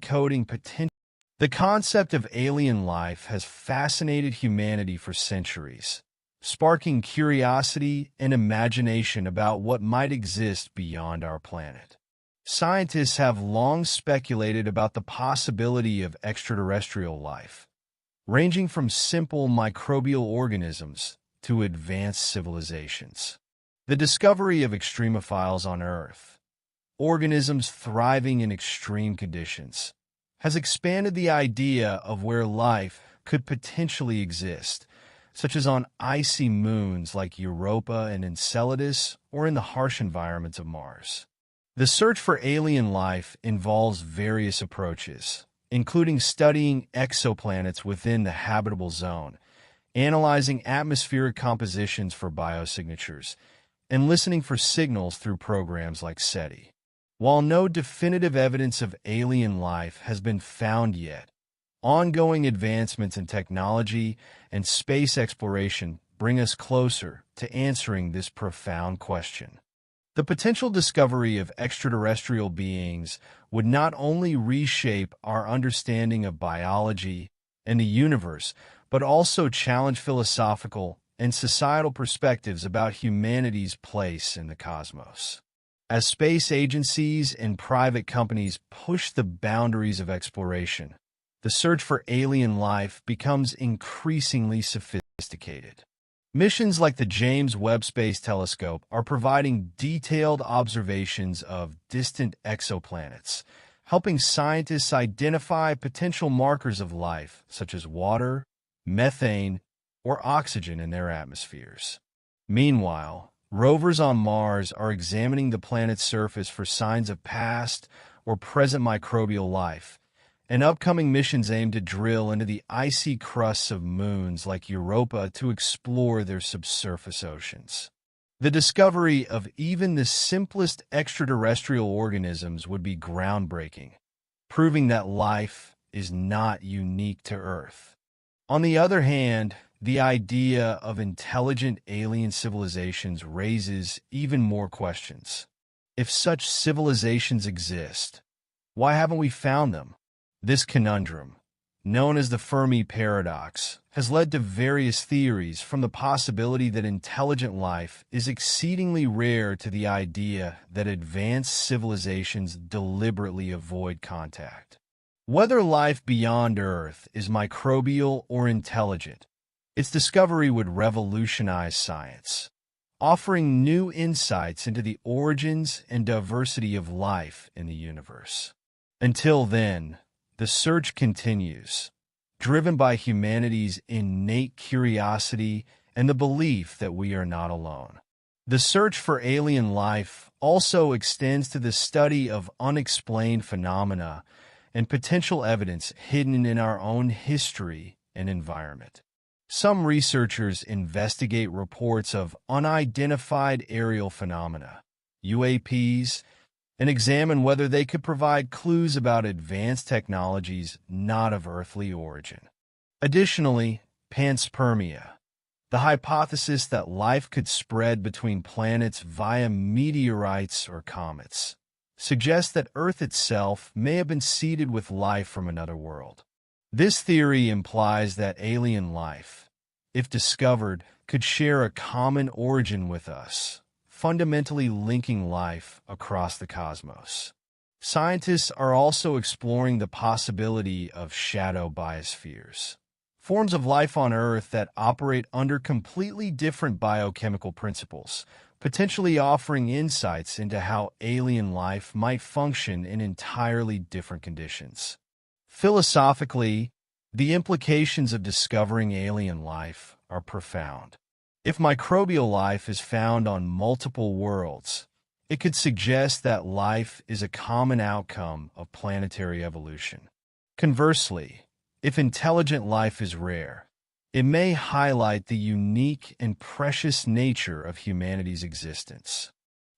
decoding potential. The concept of alien life has fascinated humanity for centuries, sparking curiosity and imagination about what might exist beyond our planet. Scientists have long speculated about the possibility of extraterrestrial life, ranging from simple microbial organisms to advanced civilizations. The discovery of extremophiles on Earth, organisms thriving in extreme conditions, has expanded the idea of where life could potentially exist, such as on icy moons like Europa and Enceladus, or in the harsh environments of Mars. The search for alien life involves various approaches, including studying exoplanets within the habitable zone, analyzing atmospheric compositions for biosignatures, and listening for signals through programs like SETI. While no definitive evidence of alien life has been found yet, ongoing advancements in technology and space exploration bring us closer to answering this profound question. The potential discovery of extraterrestrial beings would not only reshape our understanding of biology and the universe, but also challenge philosophical and societal perspectives about humanity's place in the cosmos. As space agencies and private companies push the boundaries of exploration, the search for alien life becomes increasingly sophisticated. Missions like the James Webb Space Telescope are providing detailed observations of distant exoplanets, helping scientists identify potential markers of life, such as water, methane, or oxygen in their atmospheres. Meanwhile, rovers on Mars are examining the planet's surface for signs of past or present microbial life, and upcoming missions aim to drill into the icy crusts of moons like Europa to explore their subsurface oceans. The discovery of even the simplest extraterrestrial organisms would be groundbreaking, proving that life is not unique to Earth. On the other hand, the idea of intelligent alien civilizations raises even more questions. If such civilizations exist, why haven't we found them? This conundrum, known as the Fermi paradox, has led to various theories, from the possibility that intelligent life is exceedingly rare to the idea that advanced civilizations deliberately avoid contact. Whether life beyond Earth is microbial or intelligent, its discovery would revolutionize science, offering new insights into the origins and diversity of life in the universe. Until then, the search continues, driven by humanity's innate curiosity and the belief that we are not alone. The search for alien life also extends to the study of unexplained phenomena and potential evidence hidden in our own history and environment. Some researchers investigate reports of unidentified aerial phenomena, UAPs, and examine whether they could provide clues about advanced technologies not of earthly origin. Additionally, panspermia, the hypothesis that life could spread between planets via meteorites or comets, suggests that Earth itself may have been seeded with life from another world. This theory implies that alien life, if discovered, could share a common origin with us, fundamentally linking life across the cosmos. Scientists are also exploring the possibility of shadow biospheres, forms of life on Earth that operate under completely different biochemical principles, potentially offering insights into how alien life might function in entirely different conditions. Philosophically, the implications of discovering alien life are profound. If microbial life is found on multiple worlds, it could suggest that life is a common outcome of planetary evolution. Conversely, if intelligent life is rare, it may highlight the unique and precious nature of humanity's existence.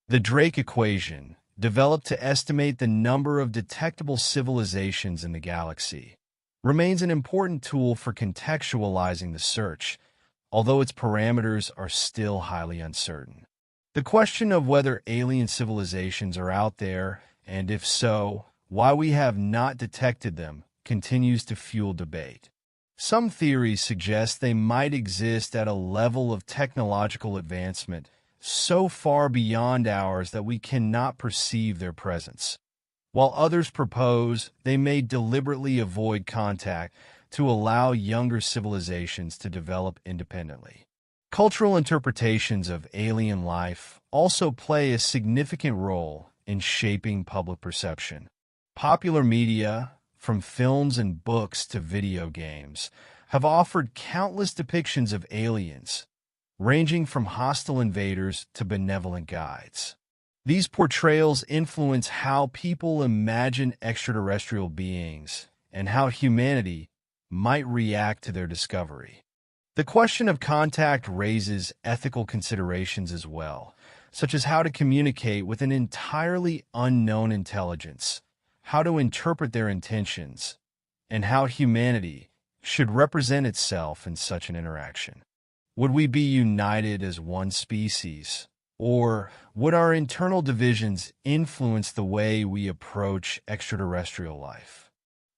The Drake equation, developed to estimate the number of detectable civilizations in the galaxy, remains an important tool for contextualizing the search, although its parameters are still highly uncertain. The question of whether alien civilizations are out there, and if so, why we have not detected them continues to fuel debate. Some theories suggest they might exist at a level of technological advancement so far beyond ours that we cannot perceive their presence, while others propose they may deliberately avoid contact to allow younger civilizations to develop independently. Cultural interpretations of alien life also play a significant role in shaping public perception. Popular media, from films and books to video games, have offered countless depictions of aliens, ranging from hostile invaders to benevolent guides. These portrayals influence how people imagine extraterrestrial beings and how humanity might react to their discovery. The question of contact raises ethical considerations as well, such as how to communicate with an entirely unknown intelligence, how to interpret their intentions, and how humanity should represent itself in such an interaction. Would we be united as one species, or would our internal divisions influence the way we approach extraterrestrial life?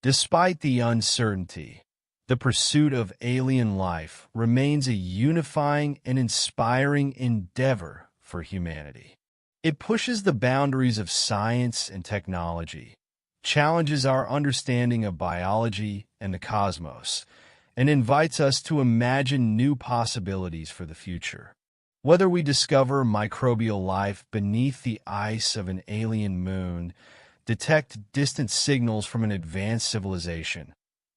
Despite the uncertainty, the pursuit of alien life remains a unifying and inspiring endeavor for humanity. It pushes the boundaries of science and technology, challenges our understanding of biology and the cosmos, and invites us to imagine new possibilities for the future. Whether we discover microbial life beneath the ice of an alien moon, detect distant signals from an advanced civilization,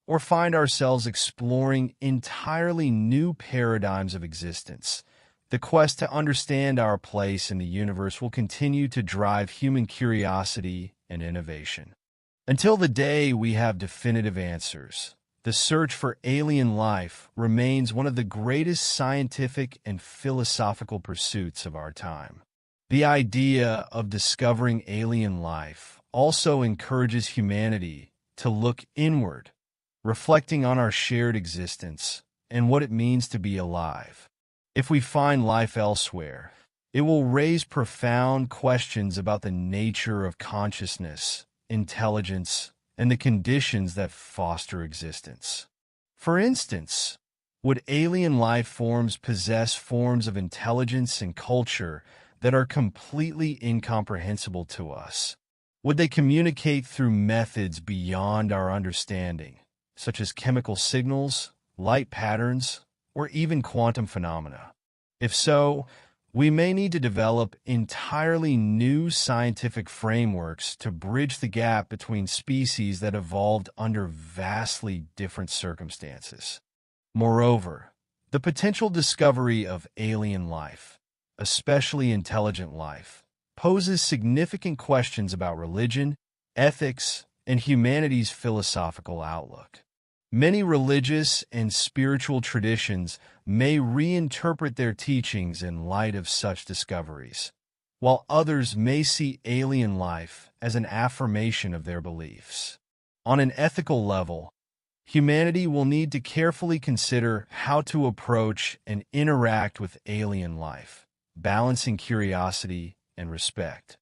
or find ourselves exploring entirely new paradigms of existence, the quest to understand our place in the universe will continue to drive human curiosity and innovation. Until the day we have definitive answers, the search for alien life remains one of the greatest scientific and philosophical pursuits of our time. The idea of discovering alien life also encourages humanity to look inward, reflecting on our shared existence and what it means to be alive. If we find life elsewhere, it will raise profound questions about the nature of consciousness, intelligence, and the conditions that foster existence. For instance, would alien life forms possess forms of intelligence and culture that are completely incomprehensible to us? Would they communicate through methods beyond our understanding, such as chemical signals, light patterns, or even quantum phenomena? If so, we may need to develop entirely new scientific frameworks to bridge the gap between species that evolved under vastly different circumstances. Moreover, the potential discovery of alien life, especially intelligent life, poses significant questions about religion, ethics, and humanity's philosophical outlook. Many religious and spiritual traditions may reinterpret their teachings in light of such discoveries, while others may see alien life as an affirmation of their beliefs. On an ethical level, humanity will need to carefully consider how to approach and interact with alien life, balancing curiosity and respect.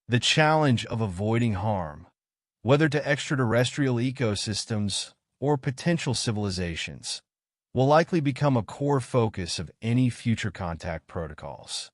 The challenge of avoiding harm, whether to extraterrestrial ecosystems or potential civilizations, will likely become a core focus of any future contact protocols.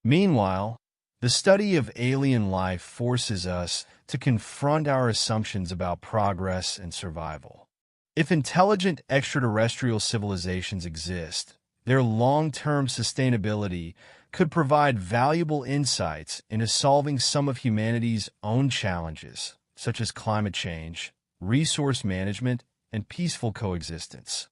Meanwhile, the study of alien life forces us to confront our assumptions about progress and survival. If intelligent extraterrestrial civilizations exist, their long-term sustainability could provide valuable insights into solving some of humanity's own challenges, such as climate change, resource management, and peaceful coexistence.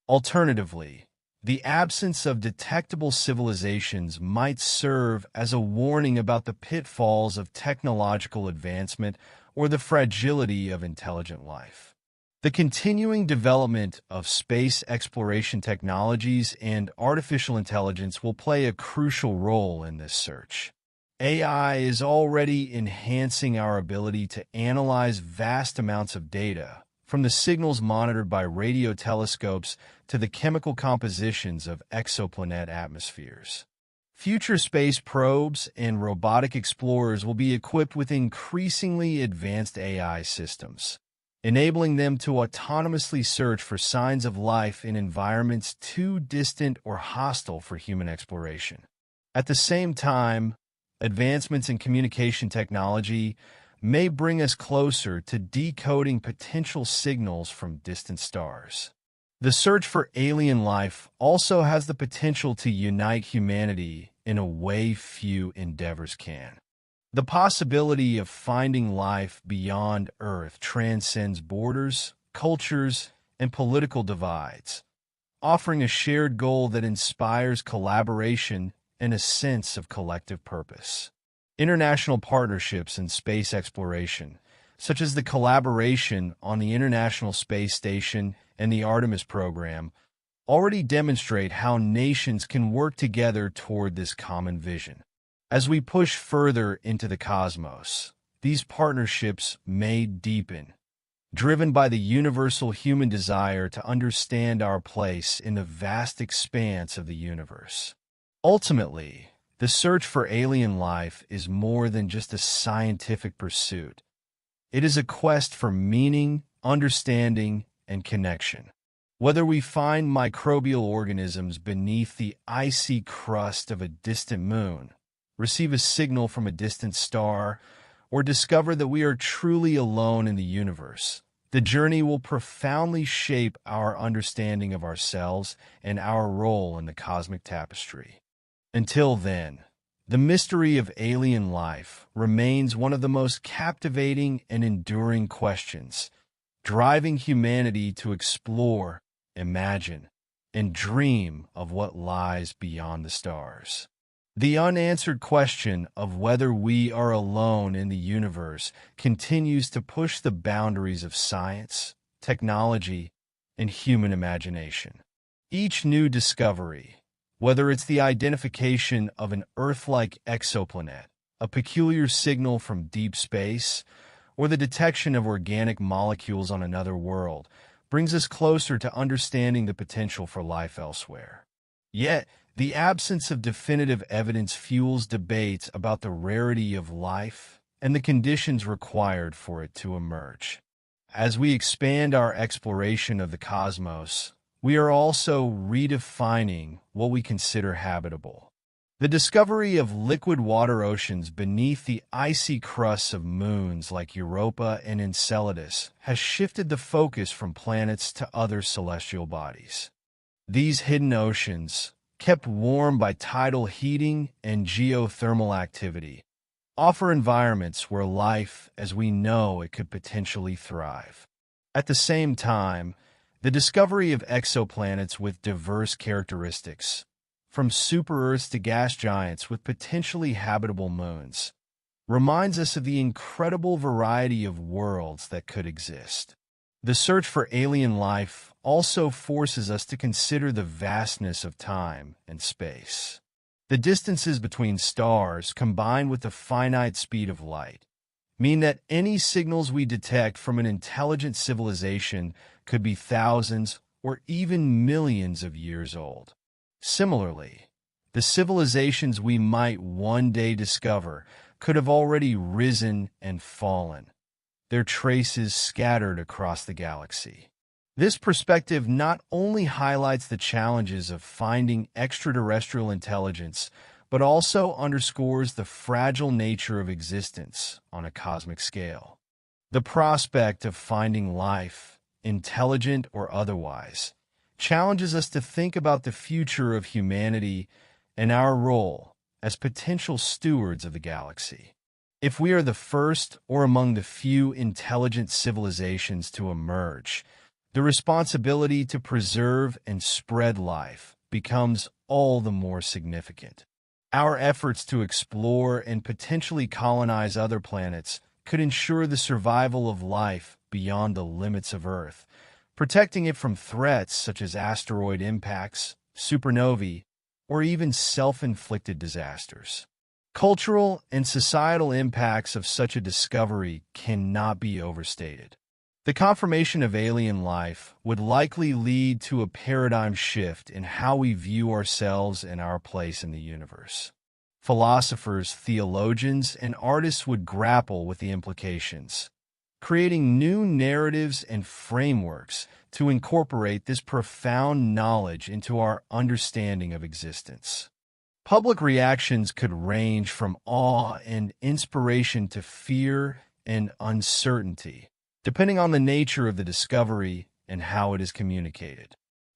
Alternatively, the absence of detectable civilizations might serve as a warning about the pitfalls of technological advancement or the fragility of intelligent life. The continuing development of space exploration technologies and artificial intelligence will play a crucial role in this search. AI is already enhancing our ability to analyze vast amounts of data, from the signals monitored by radio telescopes to the chemical compositions of exoplanet atmospheres. Future space probes and robotic explorers will be equipped with increasingly advanced AI systems, enabling them to autonomously search for signs of life in environments too distant or hostile for human exploration. At the same time, advancements in communication technology may bring us closer to decoding potential signals from distant stars. The search for alien life also has the potential to unite humanity in a way few endeavors can. The possibility of finding life beyond Earth transcends borders, cultures, and political divides, offering a shared goal that inspires collaboration and a sense of collective purpose. International partnerships in space exploration, such as the collaboration on the International Space Station and the Artemis program, already demonstrate how nations can work together toward this common vision. As we push further into the cosmos, these partnerships may deepen, driven by the universal human desire to understand our place in the vast expanse of the universe. Ultimately, the search for alien life is more than just a scientific pursuit. It is a quest for meaning, understanding, and connection. Whether we find microbial organisms beneath the icy crust of a distant moon, receive a signal from a distant star, or discover that we are truly alone in the universe, the journey will profoundly shape our understanding of ourselves and our role in the cosmic tapestry. Until then, the mystery of alien life remains one of the most captivating and enduring questions, driving humanity to explore, imagine, and dream of what lies beyond the stars. The unanswered question of whether we are alone in the universe continues to push the boundaries of science, technology, and human imagination. Each new discovery, whether it's the identification of an Earth-like exoplanet, a peculiar signal from deep space, or the detection of organic molecules on another world, brings us closer to understanding the potential for life elsewhere. Yet, the absence of definitive evidence fuels debates about the rarity of life and the conditions required for it to emerge. As we expand our exploration of the cosmos, we are also redefining what we consider habitable. The discovery of liquid water oceans beneath the icy crusts of moons like Europa and Enceladus has shifted the focus from planets to other celestial bodies. These hidden oceans, kept warm by tidal heating and geothermal activity, offer environments where life as we know it could potentially thrive. At the same time, the discovery of exoplanets with diverse characteristics, from super-Earths to gas giants with potentially habitable moons, reminds us of the incredible variety of worlds that could exist. The search for alien life also forces us to consider the vastness of time and space. The distances between stars, combined with the finite speed of light, mean that any signals we detect from an intelligent civilization could be thousands or even millions of years old. Similarly, the civilizations we might one day discover could have already risen and fallen, their traces scattered across the galaxy. This perspective not only highlights the challenges of finding extraterrestrial intelligence, but also underscores the fragile nature of existence on a cosmic scale. The prospect of finding life, intelligent or otherwise, challenges us to think about the future of humanity and our role as potential stewards of the galaxy. If we are the first or among the few intelligent civilizations to emerge, the responsibility to preserve and spread life becomes all the more significant. Our efforts to explore and potentially colonize other planets could ensure the survival of life beyond the limits of Earth, protecting it from threats such as asteroid impacts, supernovae, or even self-inflicted disasters. Cultural and societal impacts of such a discovery cannot be overstated. The confirmation of alien life would likely lead to a paradigm shift in how we view ourselves and our place in the universe. Philosophers, theologians, and artists would grapple with the implications, creating new narratives and frameworks to incorporate this profound knowledge into our understanding of existence. Public reactions could range from awe and inspiration to fear and uncertainty, depending on the nature of the discovery and how it is communicated.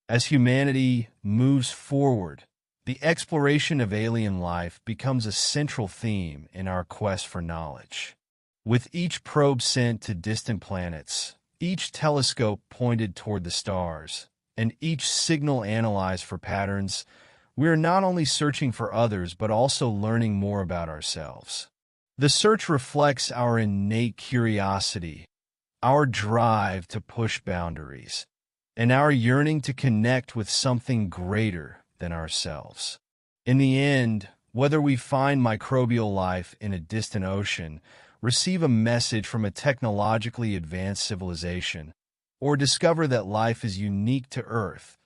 As humanity moves forward, the exploration of alien life becomes a central theme in our quest for knowledge. With each probe sent to distant planets, each telescope pointed toward the stars, and each signal analyzed for patterns, we are not only searching for others but also learning more about ourselves. The search reflects our innate curiosity, our drive to push boundaries, and our yearning to connect with something greater than ourselves. In the end, whether we find microbial life in a distant ocean, receive a message from a technologically advanced civilization, or discover that life is unique to Earth,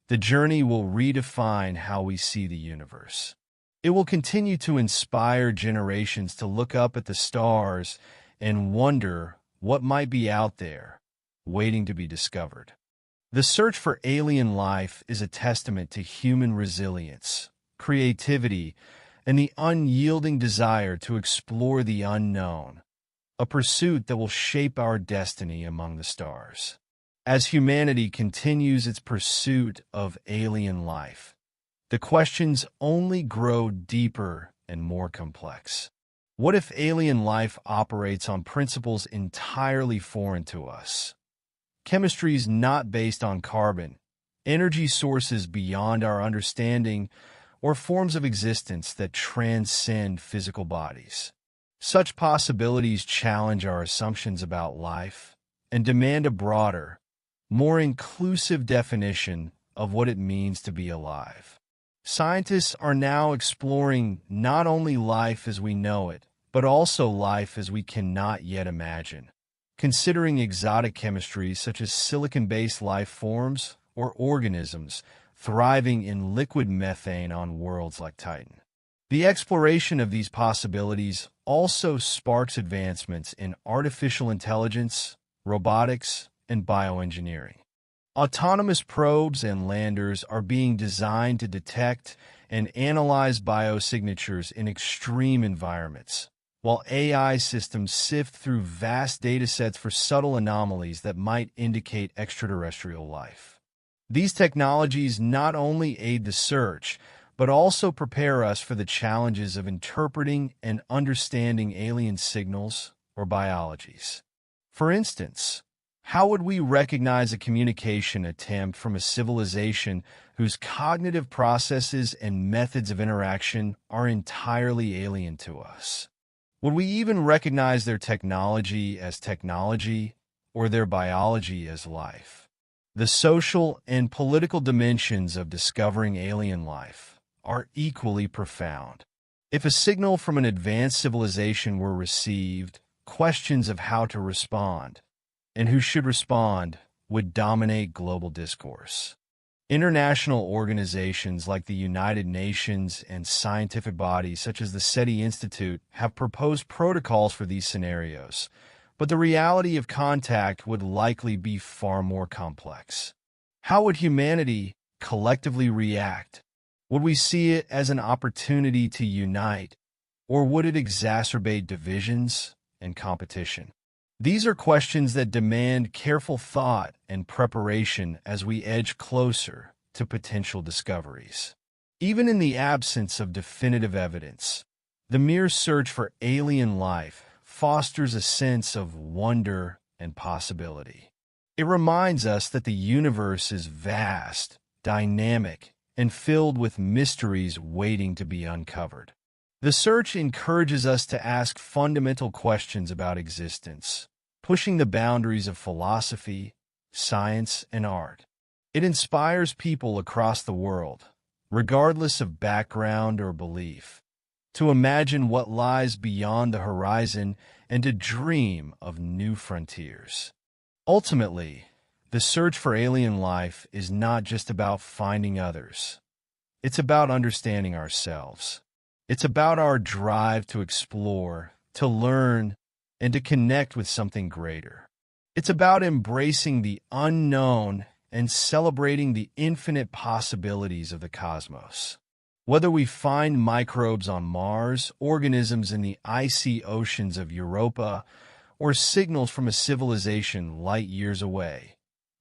the journey will redefine how we see the universe. It will continue to inspire generations to look up at the stars and wonder what might be out there, waiting to be discovered. The search for alien life is a testament to human resilience, creativity, and the unyielding desire to explore the unknown, a pursuit that will shape our destiny among the stars. As humanity continues its pursuit of alien life, the questions only grow deeper and more complex. What if alien life operates on principles entirely foreign to us? Chemistries not based on carbon, energy sources beyond our understanding, or forms of existence that transcend physical bodies. Such possibilities challenge our assumptions about life and demand a broader, more inclusive definition of what it means to be alive. Scientists are now exploring not only life as we know it, but also life as we cannot yet imagine, considering exotic chemistries such as silicon-based life forms or organisms thriving in liquid methane on worlds like Titan. The exploration of these possibilities also sparks advancements in artificial intelligence, robotics, and bioengineering. Autonomous probes and landers are being designed to detect and analyze biosignatures in extreme environments, while AI systems sift through vast datasets for subtle anomalies that might indicate extraterrestrial life. These technologies not only aid the search, but also prepare us for the challenges of interpreting and understanding alien signals or biologies. For instance, how would we recognize a communication attempt from a civilization whose cognitive processes and methods of interaction are entirely alien to us? Would we even recognize their technology as technology or their biology as life? The social and political dimensions of discovering alien life are equally profound. If a signal from an advanced civilization were received, questions of how to respond and who should respond would dominate global discourse. International organizations like the United Nations and scientific bodies such as the SETI Institute have proposed protocols for these scenarios, but the reality of contact would likely be far more complex. How would humanity collectively react? Would we see it as an opportunity to unite, or would it exacerbate divisions and competition? These are questions that demand careful thought and preparation as we edge closer to potential discoveries. Even in the absence of definitive evidence, the mere search for alien life fosters a sense of wonder and possibility. It reminds us that the universe is vast, dynamic, and filled with mysteries waiting to be uncovered. The search encourages us to ask fundamental questions about existence, pushing the boundaries of philosophy, science, and art. It inspires people across the world, regardless of background or belief, to imagine what lies beyond the horizon and to dream of new frontiers. Ultimately, the search for alien life is not just about finding others. It's about understanding ourselves. It's about our drive to explore, to learn, and to connect with something greater. It's about embracing the unknown and celebrating the infinite possibilities of the cosmos. Whether we find microbes on Mars, organisms in the icy oceans of Europa, or signals from a civilization light years away,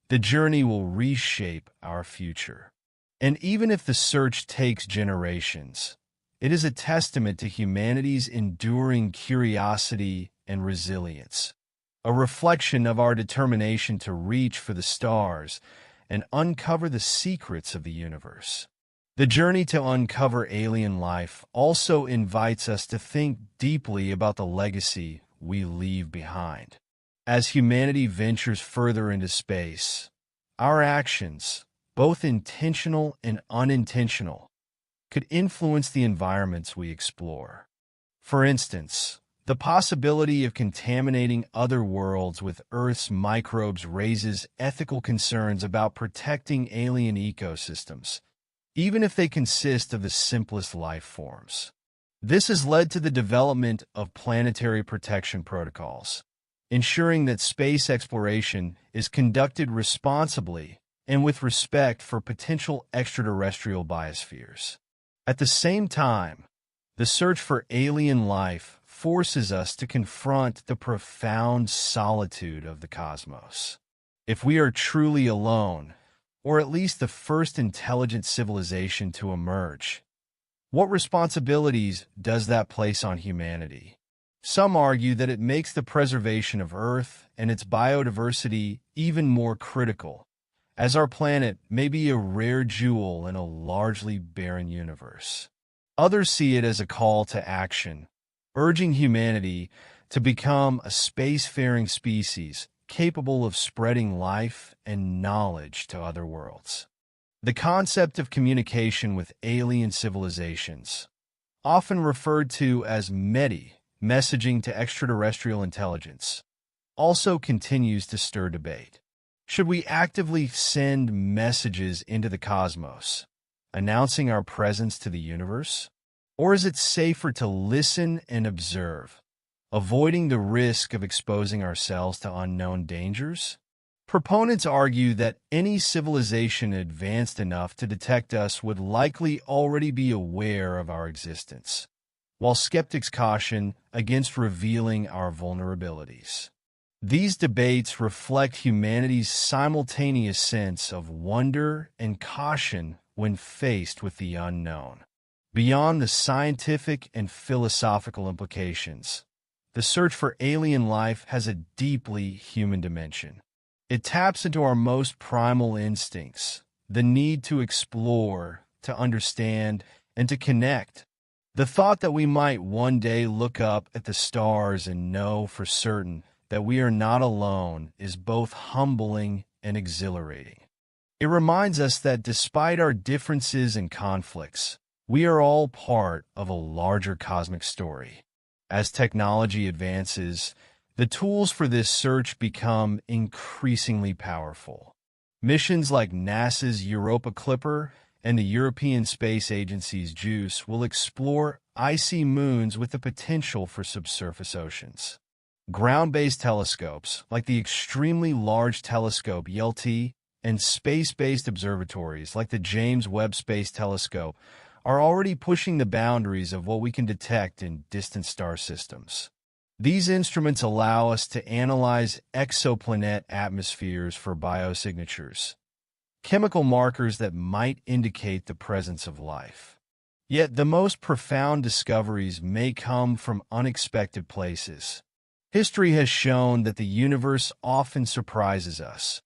the journey will reshape our future. And even if the search takes generations, it is a testament to humanity's enduring curiosity and resilience, a reflection of our determination to reach for the stars and uncover the secrets of the universe. The journey to uncover alien life also invites us to think deeply about the legacy we leave behind. As humanity ventures further into space, our actions, both intentional and unintentional, could influence the environments we explore. For instance, the possibility of contaminating other worlds with Earth's microbes raises ethical concerns about protecting alien ecosystems, even if they consist of the simplest life forms. This has led to the development of planetary protection protocols, ensuring that space exploration is conducted responsibly and with respect for potential extraterrestrial biospheres. At the same time, the search for alien life forces us to confront the profound solitude of the cosmos. If we are truly alone, or at least the first intelligent civilization to emerge, what responsibilities does that place on humanity? Some argue that it makes the preservation of Earth and its biodiversity even more critical, as our planet may be a rare jewel in a largely barren universe. Others see it as a call to action, urging humanity to become a spacefaring species capable of spreading life and knowledge to other worlds. The concept of communication with alien civilizations, often referred to as messaging to extraterrestrial intelligence, also continues to stir debate. Should we actively send messages into the cosmos, announcing our presence to the universe? Or is it safer to listen and observe, avoiding the risk of exposing ourselves to unknown dangers? Proponents argue that any civilization advanced enough to detect us would likely already be aware of our existence, while skeptics caution against revealing our vulnerabilities. These debates reflect humanity's simultaneous sense of wonder and caution when faced with the unknown. Beyond the scientific and philosophical implications, the search for alien life has a deeply human dimension. It taps into our most primal instincts, the need to explore, to understand, and to connect. The thought that we might one day look up at the stars and know for certain that we are not alone is both humbling and exhilarating. It reminds us that despite our differences and conflicts, we are all part of a larger cosmic story. As technology advances, the tools for this search become increasingly powerful. Missions like NASA's Europa Clipper and the European Space Agency's JUICE will explore icy moons with the potential for subsurface oceans. Ground-based telescopes, like the extremely large telescope YELT, and space-based observatories, like the James Webb Space Telescope, are already pushing the boundaries of what we can detect in distant star systems. These instruments allow us to analyze exoplanet atmospheres for biosignatures, chemical markers that might indicate the presence of life. Yet the most profound discoveries may come from unexpected places. History has shown that the universe often surprises us,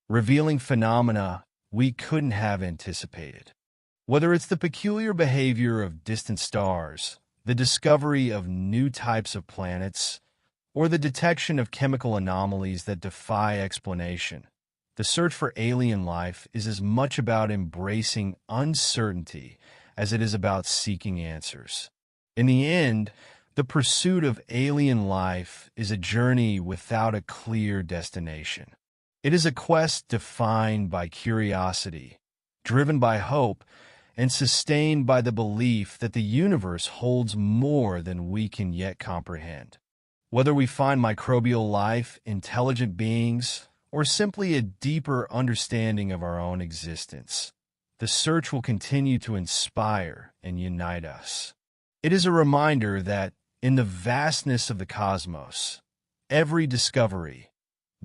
revealing phenomena we couldn't have anticipated. Whether it's the peculiar behavior of distant stars, the discovery of new types of planets, or the detection of chemical anomalies that defy explanation, the search for alien life is as much about embracing uncertainty as it is about seeking answers. In the end, the pursuit of alien life is a journey without a clear destination. It is a quest defined by curiosity, driven by hope, and sustained by the belief that the universe holds more than we can yet comprehend. Whether we find microbial life, intelligent beings, or simply a deeper understanding of our own existence, the search will continue to inspire and unite us. It is a reminder that, in the vastness of the cosmos, every discovery,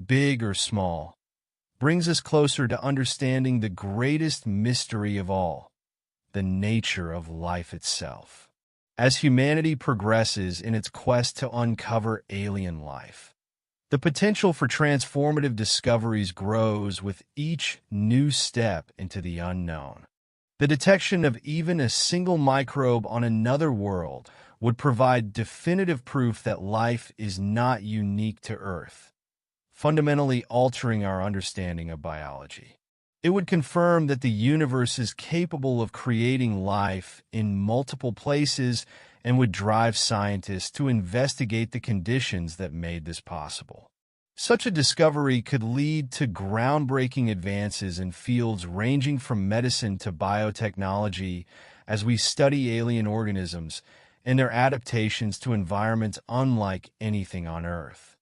big or small, brings us closer to understanding the greatest mystery of all, the nature of life itself. As humanity progresses in its quest to uncover alien life, the potential for transformative discoveries grows with each new step into the unknown. The detection of even a single microbe on another world would provide definitive proof that life is not unique to Earth, fundamentally altering our understanding of biology. It would confirm that the universe is capable of creating life in multiple places and would drive scientists to investigate the conditions that made this possible. Such a discovery could lead to groundbreaking advances in fields ranging from medicine to biotechnology as we study alien organisms and their adaptations to environments unlike anything on Earth.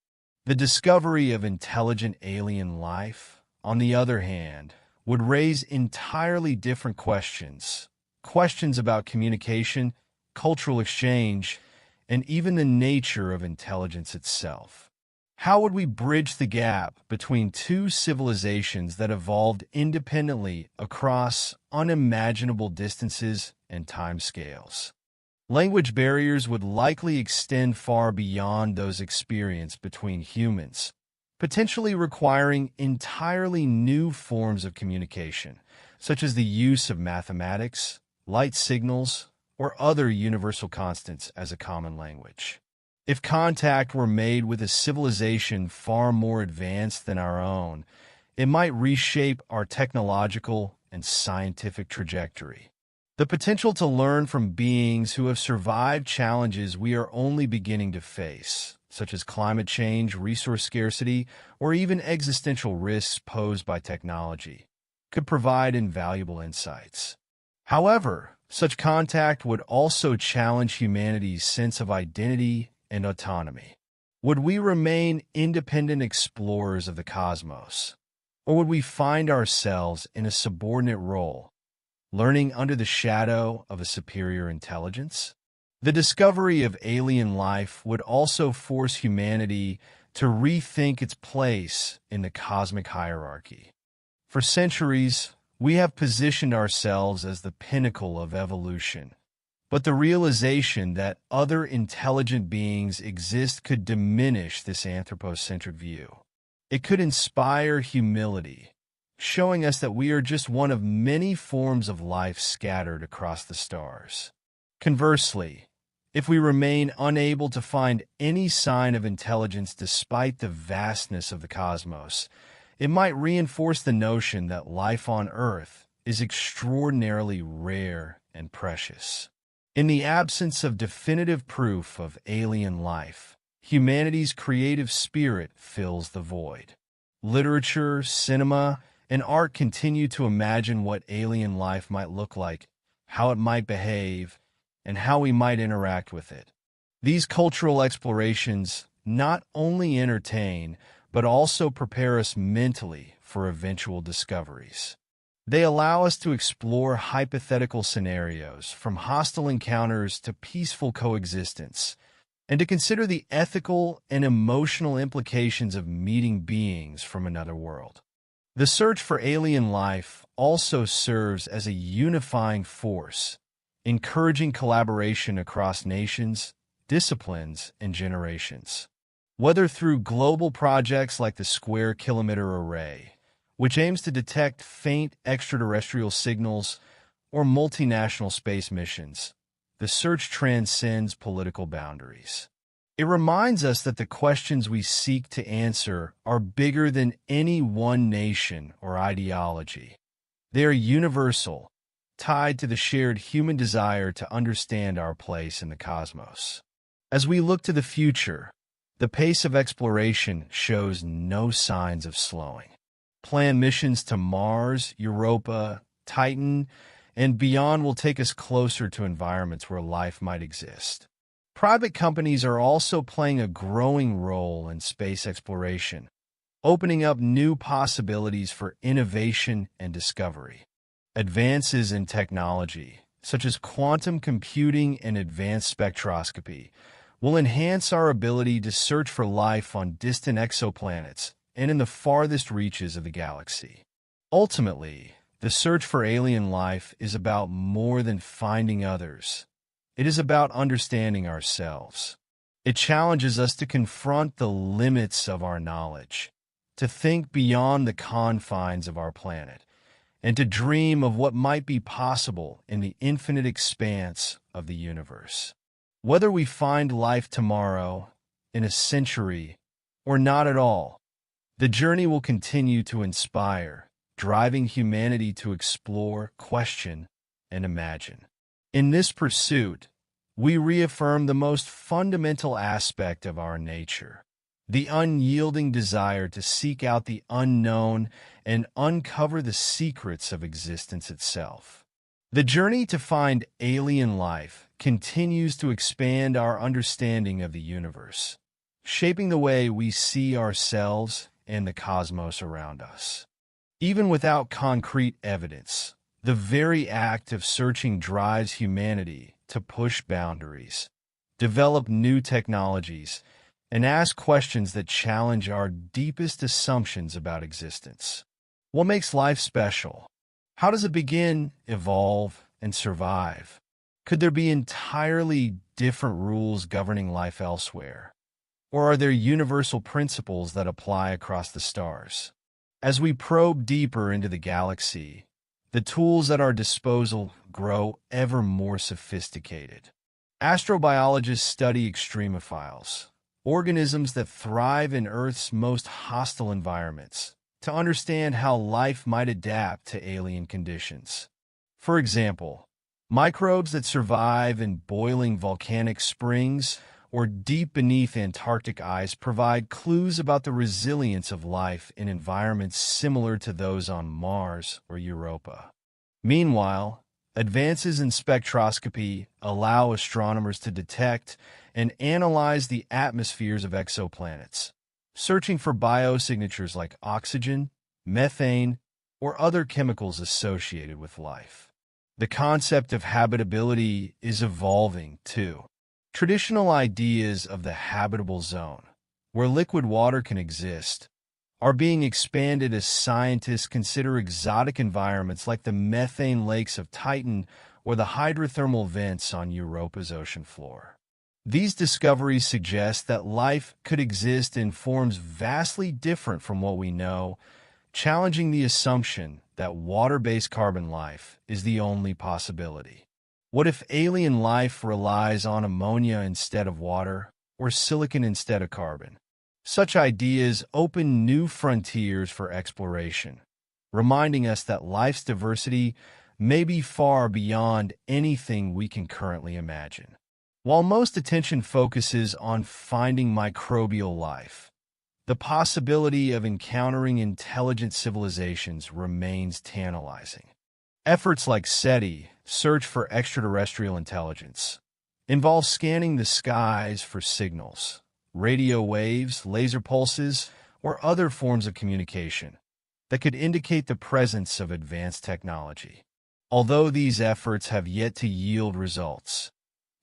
The discovery of intelligent alien life, on the other hand, would raise entirely different questions. Questions about communication, cultural exchange, and even the nature of intelligence itself. How would we bridge the gap between two civilizations that evolved independently across unimaginable distances and timescales? Language barriers would likely extend far beyond those experienced between humans, potentially requiring entirely new forms of communication, such as the use of mathematics, light signals, or other universal constants as a common language. If contact were made with a civilization far more advanced than our own, it might reshape our technological and scientific trajectory. The potential to learn from beings who have survived challenges we are only beginning to face, such as climate change, resource scarcity, or even existential risks posed by technology, could provide invaluable insights. However, such contact would also challenge humanity's sense of identity and autonomy. Would we remain independent explorers of the cosmos, or would we find ourselves in a subordinate role, learning under the shadow of a superior intelligence? The discovery of alien life would also force humanity to rethink its place in the cosmic hierarchy. For centuries, we have positioned ourselves as the pinnacle of evolution, but the realization that other intelligent beings exist could diminish this anthropocentric view. It could inspire humility, showing us that we are just one of many forms of life scattered across the stars. Conversely, if we remain unable to find any sign of intelligence despite the vastness of the cosmos, it might reinforce the notion that life on Earth is extraordinarily rare and precious. In the absence of definitive proof of alien life, humanity's creative spirit fills the void. Literature, cinema, and art continue to imagine what alien life might look like, how it might behave, and how we might interact with it. These cultural explorations not only entertain, but also prepare us mentally for eventual discoveries. They allow us to explore hypothetical scenarios, from hostile encounters to peaceful coexistence, and to consider the ethical and emotional implications of meeting beings from another world. The search for alien life also serves as a unifying force, encouraging collaboration across nations, disciplines, and generations. Whether through global projects like the Square Kilometer Array, which aims to detect faint extraterrestrial signals, or multinational space missions, the search transcends political boundaries. It reminds us that the questions we seek to answer are bigger than any one nation or ideology. They are universal, tied to the shared human desire to understand our place in the cosmos. As we look to the future, the pace of exploration shows no signs of slowing. Planned missions to Mars, Europa, Titan, and beyond will take us closer to environments where life might exist. Private companies are also playing a growing role in space exploration, opening up new possibilities for innovation and discovery. Advances in technology, such as quantum computing and advanced spectroscopy, will enhance our ability to search for life on distant exoplanets and in the farthest reaches of the galaxy. Ultimately, the search for alien life is about more than finding others. It is about understanding ourselves. It challenges us to confront the limits of our knowledge, to think beyond the confines of our planet, and to dream of what might be possible in the infinite expanse of the universe. Whether we find life tomorrow, in a century, or not at all, the journey will continue to inspire, driving humanity to explore, question, and imagine. In this pursuit, we reaffirm the most fundamental aspect of our nature, the unyielding desire to seek out the unknown and uncover the secrets of existence itself. The journey to find alien life continues to expand our understanding of the universe, shaping the way we see ourselves and the cosmos around us. Even without concrete evidence, the very act of searching drives humanity to push boundaries, develop new technologies, and ask questions that challenge our deepest assumptions about existence. What makes life special? How does it begin, evolve, and survive? Could there be entirely different rules governing life elsewhere? Or are there universal principles that apply across the stars? As we probe deeper into the galaxy, the tools at our disposal grow ever more sophisticated. Astrobiologists study extremophiles, organisms that thrive in Earth's most hostile environments, to understand how life might adapt to alien conditions. For example, microbes that survive in boiling volcanic springs or deep beneath Antarctic ice provide clues about the resilience of life in environments similar to those on Mars or Europa. Meanwhile, advances in spectroscopy allow astronomers to detect and analyze the atmospheres of exoplanets, searching for biosignatures like oxygen, methane, or other chemicals associated with life. The concept of habitability is evolving, too. Traditional ideas of the habitable zone, where liquid water can exist, are being expanded as scientists consider exotic environments like the methane lakes of Titan or the hydrothermal vents on Europa's ocean floor. These discoveries suggest that life could exist in forms vastly different from what we know, challenging the assumption that water-based carbon life is the only possibility. What if alien life relies on ammonia instead of water, or silicon instead of carbon? Such ideas open new frontiers for exploration, reminding us that life's diversity may be far beyond anything we can currently imagine. While most attention focuses on finding microbial life, the possibility of encountering intelligent civilizations remains tantalizing. Efforts like SETI, Search for Extraterrestrial Intelligence, involve scanning the skies for signals, radio waves, laser pulses, or other forms of communication that could indicate the presence of advanced technology. Although these efforts have yet to yield results,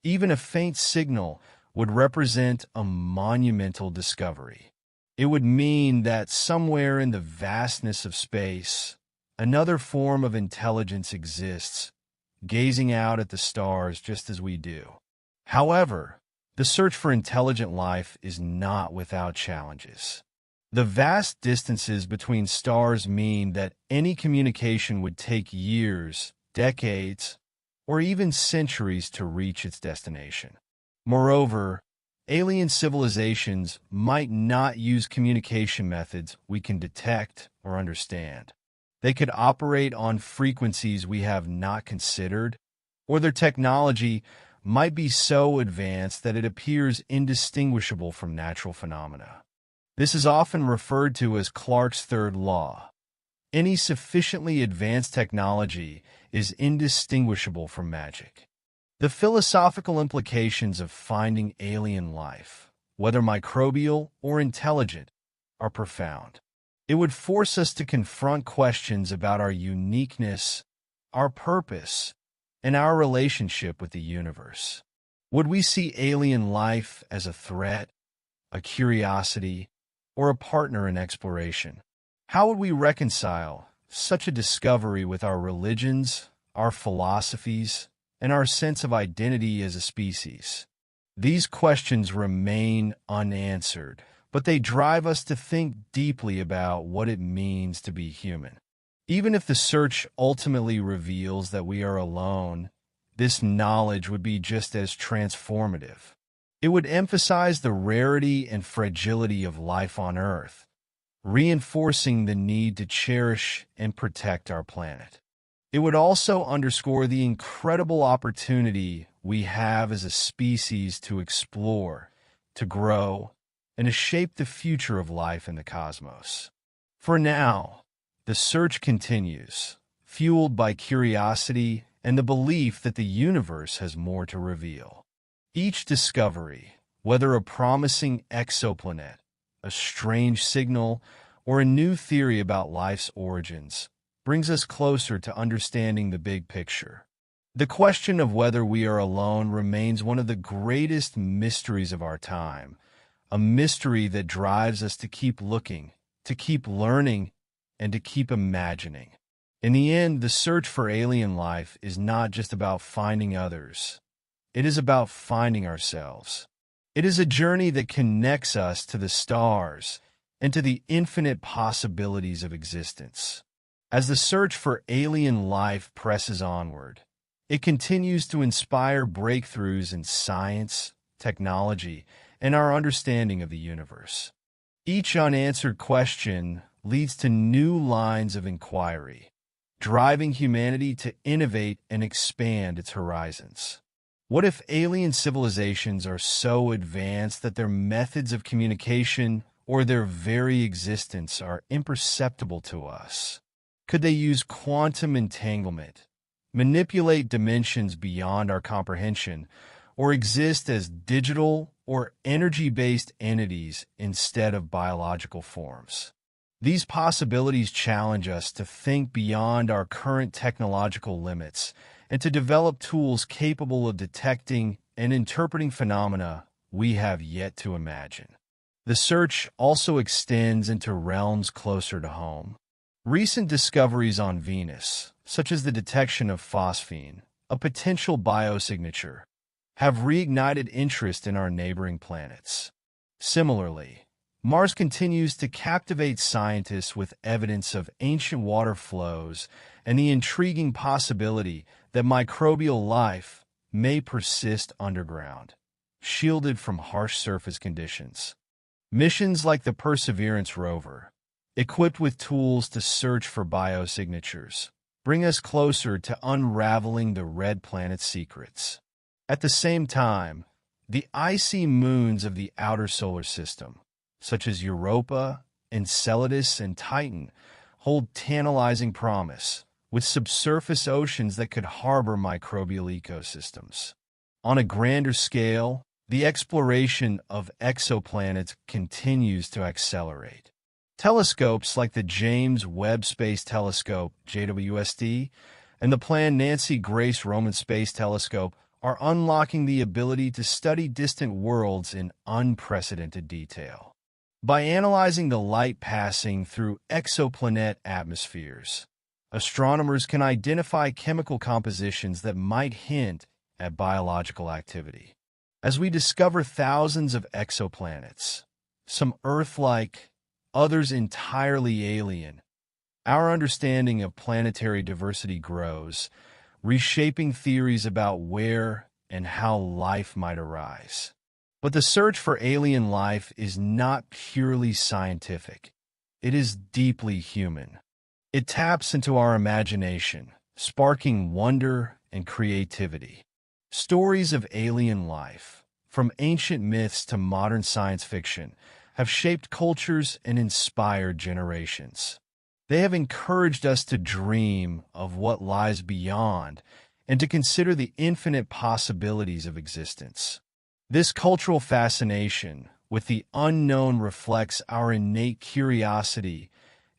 even a faint signal would represent a monumental discovery. It would mean that somewhere in the vastness of space, another form of intelligence exists, gazing out at the stars just as we do. However, the search for intelligent life is not without challenges. The vast distances between stars mean that any communication would take years, decades, or even centuries to reach its destination. Moreover, alien civilizations might not use communication methods we can detect or understand. They could operate on frequencies we have not considered, or their technology might be so advanced that it appears indistinguishable from natural phenomena. This is often referred to as Clarke's third law, Any sufficiently advanced technology is indistinguishable from magic. The philosophical implications of finding alien life, whether microbial or intelligent, are profound. It would force us to confront questions about our uniqueness, our purpose, and our relationship with the universe. Would we see alien life as a threat, a curiosity, or a partner in exploration? How would we reconcile such a discovery with our religions, our philosophies, and our sense of identity as a species? These questions remain unanswered, but they drive us to think deeply about what it means to be human. Even if the search ultimately reveals that we are alone, this knowledge would be just as transformative. It would emphasize the rarity and fragility of life on Earth, reinforcing the need to cherish and protect our planet. It would also underscore the incredible opportunity we have as a species to explore, to grow, and to shape the future of life in the cosmos. For now, the search continues, fueled by curiosity and the belief that the universe has more to reveal. Each discovery, whether a promising exoplanet, a strange signal, or a new theory about life's origins, brings us closer to understanding the big picture. The question of whether we are alone remains one of the greatest mysteries of our time, a mystery that drives us to keep looking, to keep learning, and to keep imagining. In the end, the search for alien life is not just about finding others. It is about finding ourselves. It is a journey that connects us to the stars and to the infinite possibilities of existence. As the search for alien life presses onward, it continues to inspire breakthroughs in science, technology, and our understanding of the universe. Each unanswered question leads to new lines of inquiry, driving humanity to innovate and expand its horizons. What if alien civilizations are so advanced that their methods of communication or their very existence are imperceptible to us? Could they use quantum entanglement, manipulate dimensions beyond our comprehension, or exist as digital or energy-based entities instead of biological forms? These possibilities challenge us to think beyond our current technological limits and to develop tools capable of detecting and interpreting phenomena we have yet to imagine. The search also extends into realms closer to home. Recent discoveries on Venus, such as the detection of phosphine, a potential biosignature, have reignited interest in our neighboring planets. Similarly, Mars continues to captivate scientists with evidence of ancient water flows and the intriguing possibility that microbial life may persist underground, shielded from harsh surface conditions. Missions like the Perseverance rover, equipped with tools to search for biosignatures, bring us closer to unraveling the red planet's secrets. At the same time, the icy moons of the outer solar system, such as Europa, Enceladus, and Titan, hold tantalizing promise, with subsurface oceans that could harbor microbial ecosystems. On a grander scale, the exploration of exoplanets continues to accelerate. Telescopes like the James Webb Space Telescope, JWST, and the planned Nancy Grace Roman Space Telescope are unlocking the ability to study distant worlds in unprecedented detail. By analyzing the light passing through exoplanet atmospheres, astronomers can identify chemical compositions that might hint at biological activity. As we discover thousands of exoplanets, some Earth-like, others entirely alien, our understanding of planetary diversity grows, reshaping theories about where and how life might arise. But the search for alien life is not purely scientific. It is deeply human. It taps into our imagination, sparking wonder and creativity. Stories of alien life, from ancient myths to modern science fiction, have shaped cultures and inspired generations. They have encouraged us to dream of what lies beyond and to consider the infinite possibilities of existence. This cultural fascination with the unknown reflects our innate curiosity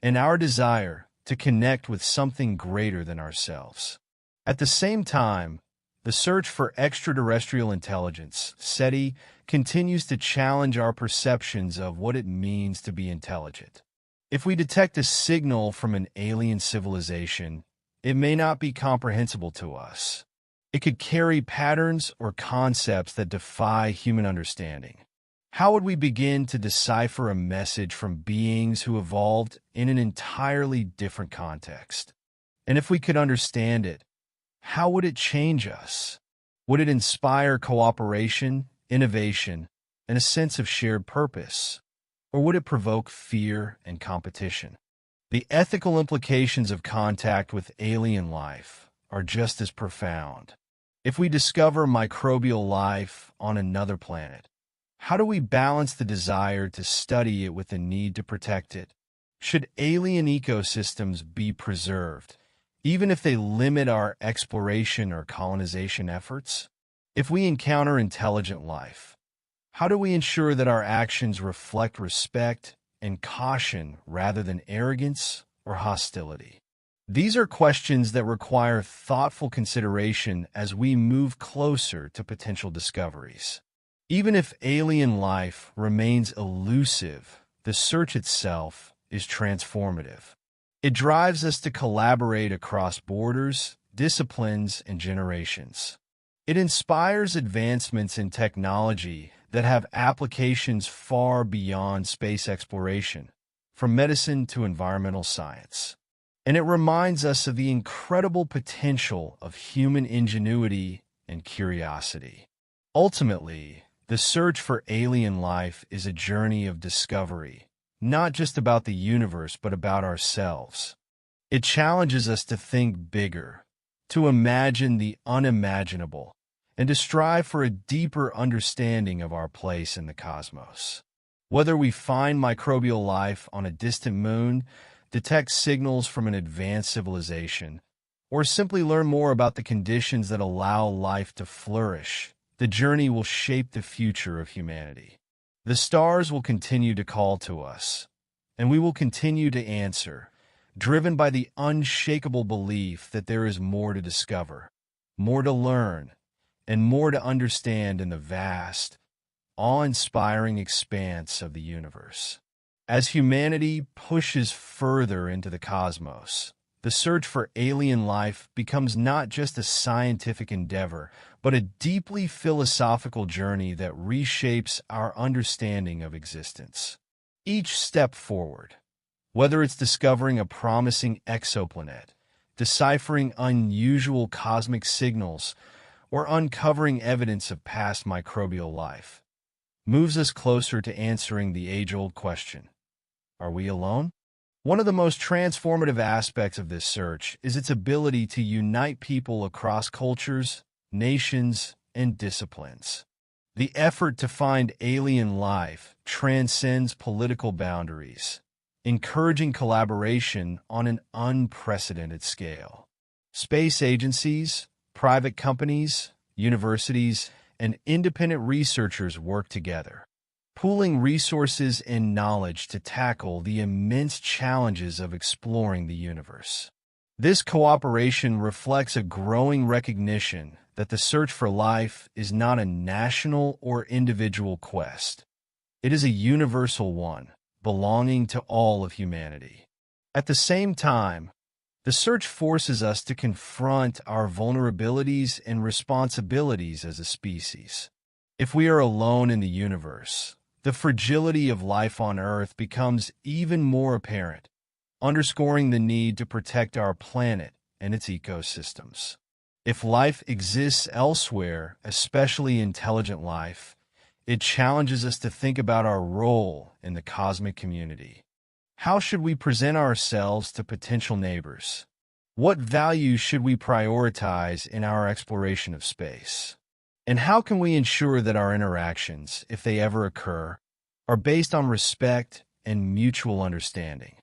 and our desire to connect with something greater than ourselves. At the same time, the search for extraterrestrial intelligence, SETI, continues to challenge our perceptions of what it means to be intelligent. If we detect a signal from an alien civilization, it may not be comprehensible to us. It could carry patterns or concepts that defy human understanding. How would we begin to decipher a message from beings who evolved in an entirely different context? And if we could understand it, how would it change us? Would it inspire cooperation, innovation, and a sense of shared purpose? Or would it provoke fear and competition? The ethical implications of contact with alien life are just as profound. If we discover microbial life on another planet, how do we balance the desire to study it with the need to protect it? Should alien ecosystems be preserved, even if they limit our exploration or colonization efforts? If we encounter intelligent life, how do we ensure that our actions reflect respect and caution rather than arrogance or hostility? These are questions that require thoughtful consideration as we move closer to potential discoveries. Even if alien life remains elusive, the search itself is transformative. It drives us to collaborate across borders, disciplines, and generations. It inspires advancements in technology that have applications far beyond space exploration, from medicine to environmental science. And it reminds us of the incredible potential of human ingenuity and curiosity. Ultimately, the search for alien life is a journey of discovery, not just about the universe, but about ourselves. It challenges us to think bigger, to imagine the unimaginable, and to strive for a deeper understanding of our place in the cosmos. Whether we find microbial life on a distant moon, detect signals from an advanced civilization, or simply learn more about the conditions that allow life to flourish, the journey will shape the future of humanity. The stars will continue to call to us, and we will continue to answer, driven by the unshakable belief that there is more to discover, more to learn, and more to understand in the vast, awe-inspiring expanse of the universe. As humanity pushes further into the cosmos, the search for alien life becomes not just a scientific endeavor, but a deeply philosophical journey that reshapes our understanding of existence. Each step forward, whether it's discovering a promising exoplanet, deciphering unusual cosmic signals, or uncovering evidence of past microbial life, moves us closer to answering the age-old question, are we alone? One of the most transformative aspects of this search is its ability to unite people across cultures, nations, and disciplines. The effort to find alien life transcends political boundaries, encouraging collaboration on an unprecedented scale. Space agencies, private companies, universities, and independent researchers work together, pooling resources and knowledge to tackle the immense challenges of exploring the universe. This cooperation reflects a growing recognition that the search for life is not a national or individual quest. It is a universal one, belonging to all of humanity. At the same time, the search forces us to confront our vulnerabilities and responsibilities as a species. If we are alone in the universe, the fragility of life on Earth becomes even more apparent, underscoring the need to protect our planet and its ecosystems. If life exists elsewhere, especially intelligent life, it challenges us to think about our role in the cosmic community. How should we present ourselves to potential neighbors? What values should we prioritize in our exploration of space? And how can we ensure that our interactions, if they ever occur, are based on respect and mutual understanding?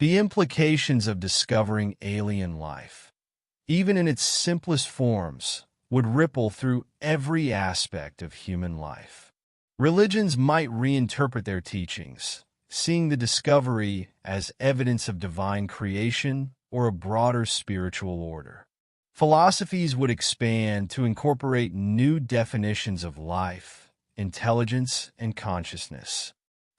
The implications of discovering alien life, even in its simplest forms, would ripple through every aspect of human life. Religions might reinterpret their teachings, seeing the discovery as evidence of divine creation or a broader spiritual order. Philosophies would expand to incorporate new definitions of life, intelligence, and consciousness.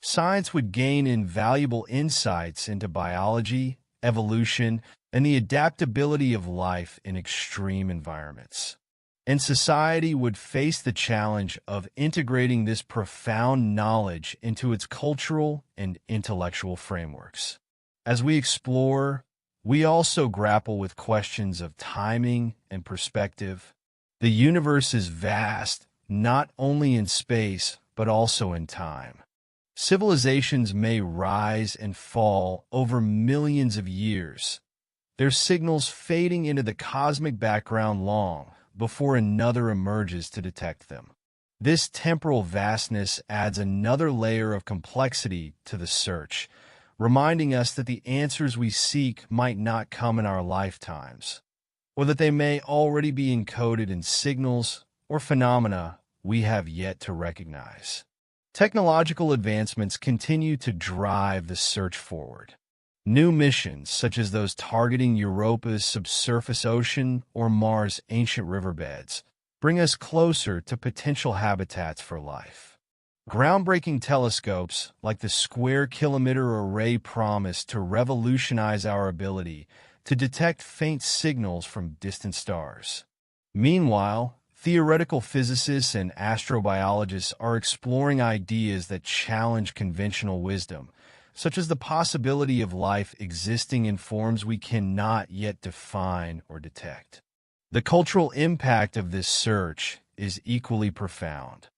Science would gain invaluable insights into biology, evolution, and the adaptability of life in extreme environments. And society would face the challenge of integrating this profound knowledge into its cultural and intellectual frameworks. As we explore, we also grapple with questions of timing and perspective. The universe is vast, not only in space, but also in time. Civilizations may rise and fall over millions of years, their signals fading into the cosmic background long before another emerges to detect them. This temporal vastness adds another layer of complexity to the search, reminding us that the answers we seek might not come in our lifetimes, or that they may already be encoded in signals or phenomena we have yet to recognize. Technological advancements continue to drive the search forward. New missions, such as those targeting Europa's subsurface ocean or Mars' ancient riverbeds, bring us closer to potential habitats for life. Groundbreaking telescopes like the Square Kilometer Array promise to revolutionize our ability to detect faint signals from distant stars. Meanwhile, theoretical physicists and astrobiologists are exploring ideas that challenge conventional wisdom, such as the possibility of life existing in forms we cannot yet define or detect. The cultural impact of this search is equally profound.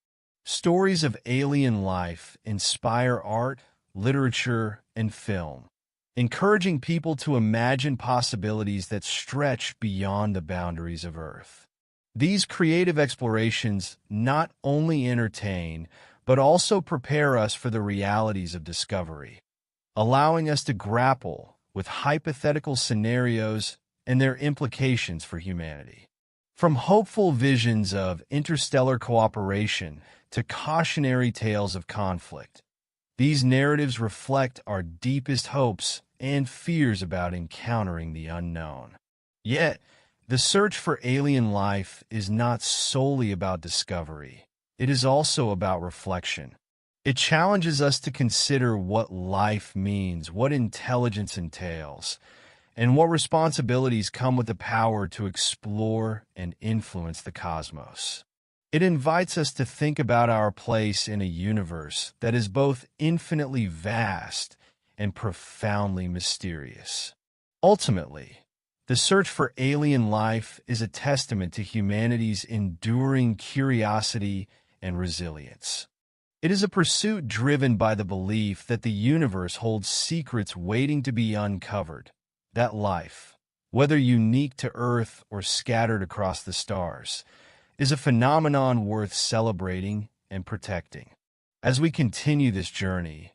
Stories of alien life inspire art, literature, and film, encouraging people to imagine possibilities that stretch beyond the boundaries of Earth. These creative explorations not only entertain, but also prepare us for the realities of discovery, allowing us to grapple with hypothetical scenarios and their implications for humanity. From hopeful visions of interstellar cooperation to cautionary tales of conflict, these narratives reflect our deepest hopes and fears about encountering the unknown. Yet, the search for alien life is not solely about discovery. It is also about reflection. It challenges us to consider what life means, what intelligence entails, and what responsibilities come with the power to explore and influence the cosmos. It invites us to think about our place in a universe that is both infinitely vast and profoundly mysterious. Ultimately, the search for alien life is a testament to humanity's enduring curiosity and resilience. It is a pursuit driven by the belief that the universe holds secrets waiting to be uncovered, that life, whether unique to Earth or scattered across the stars, is a phenomenon worth celebrating and protecting. As we continue this journey,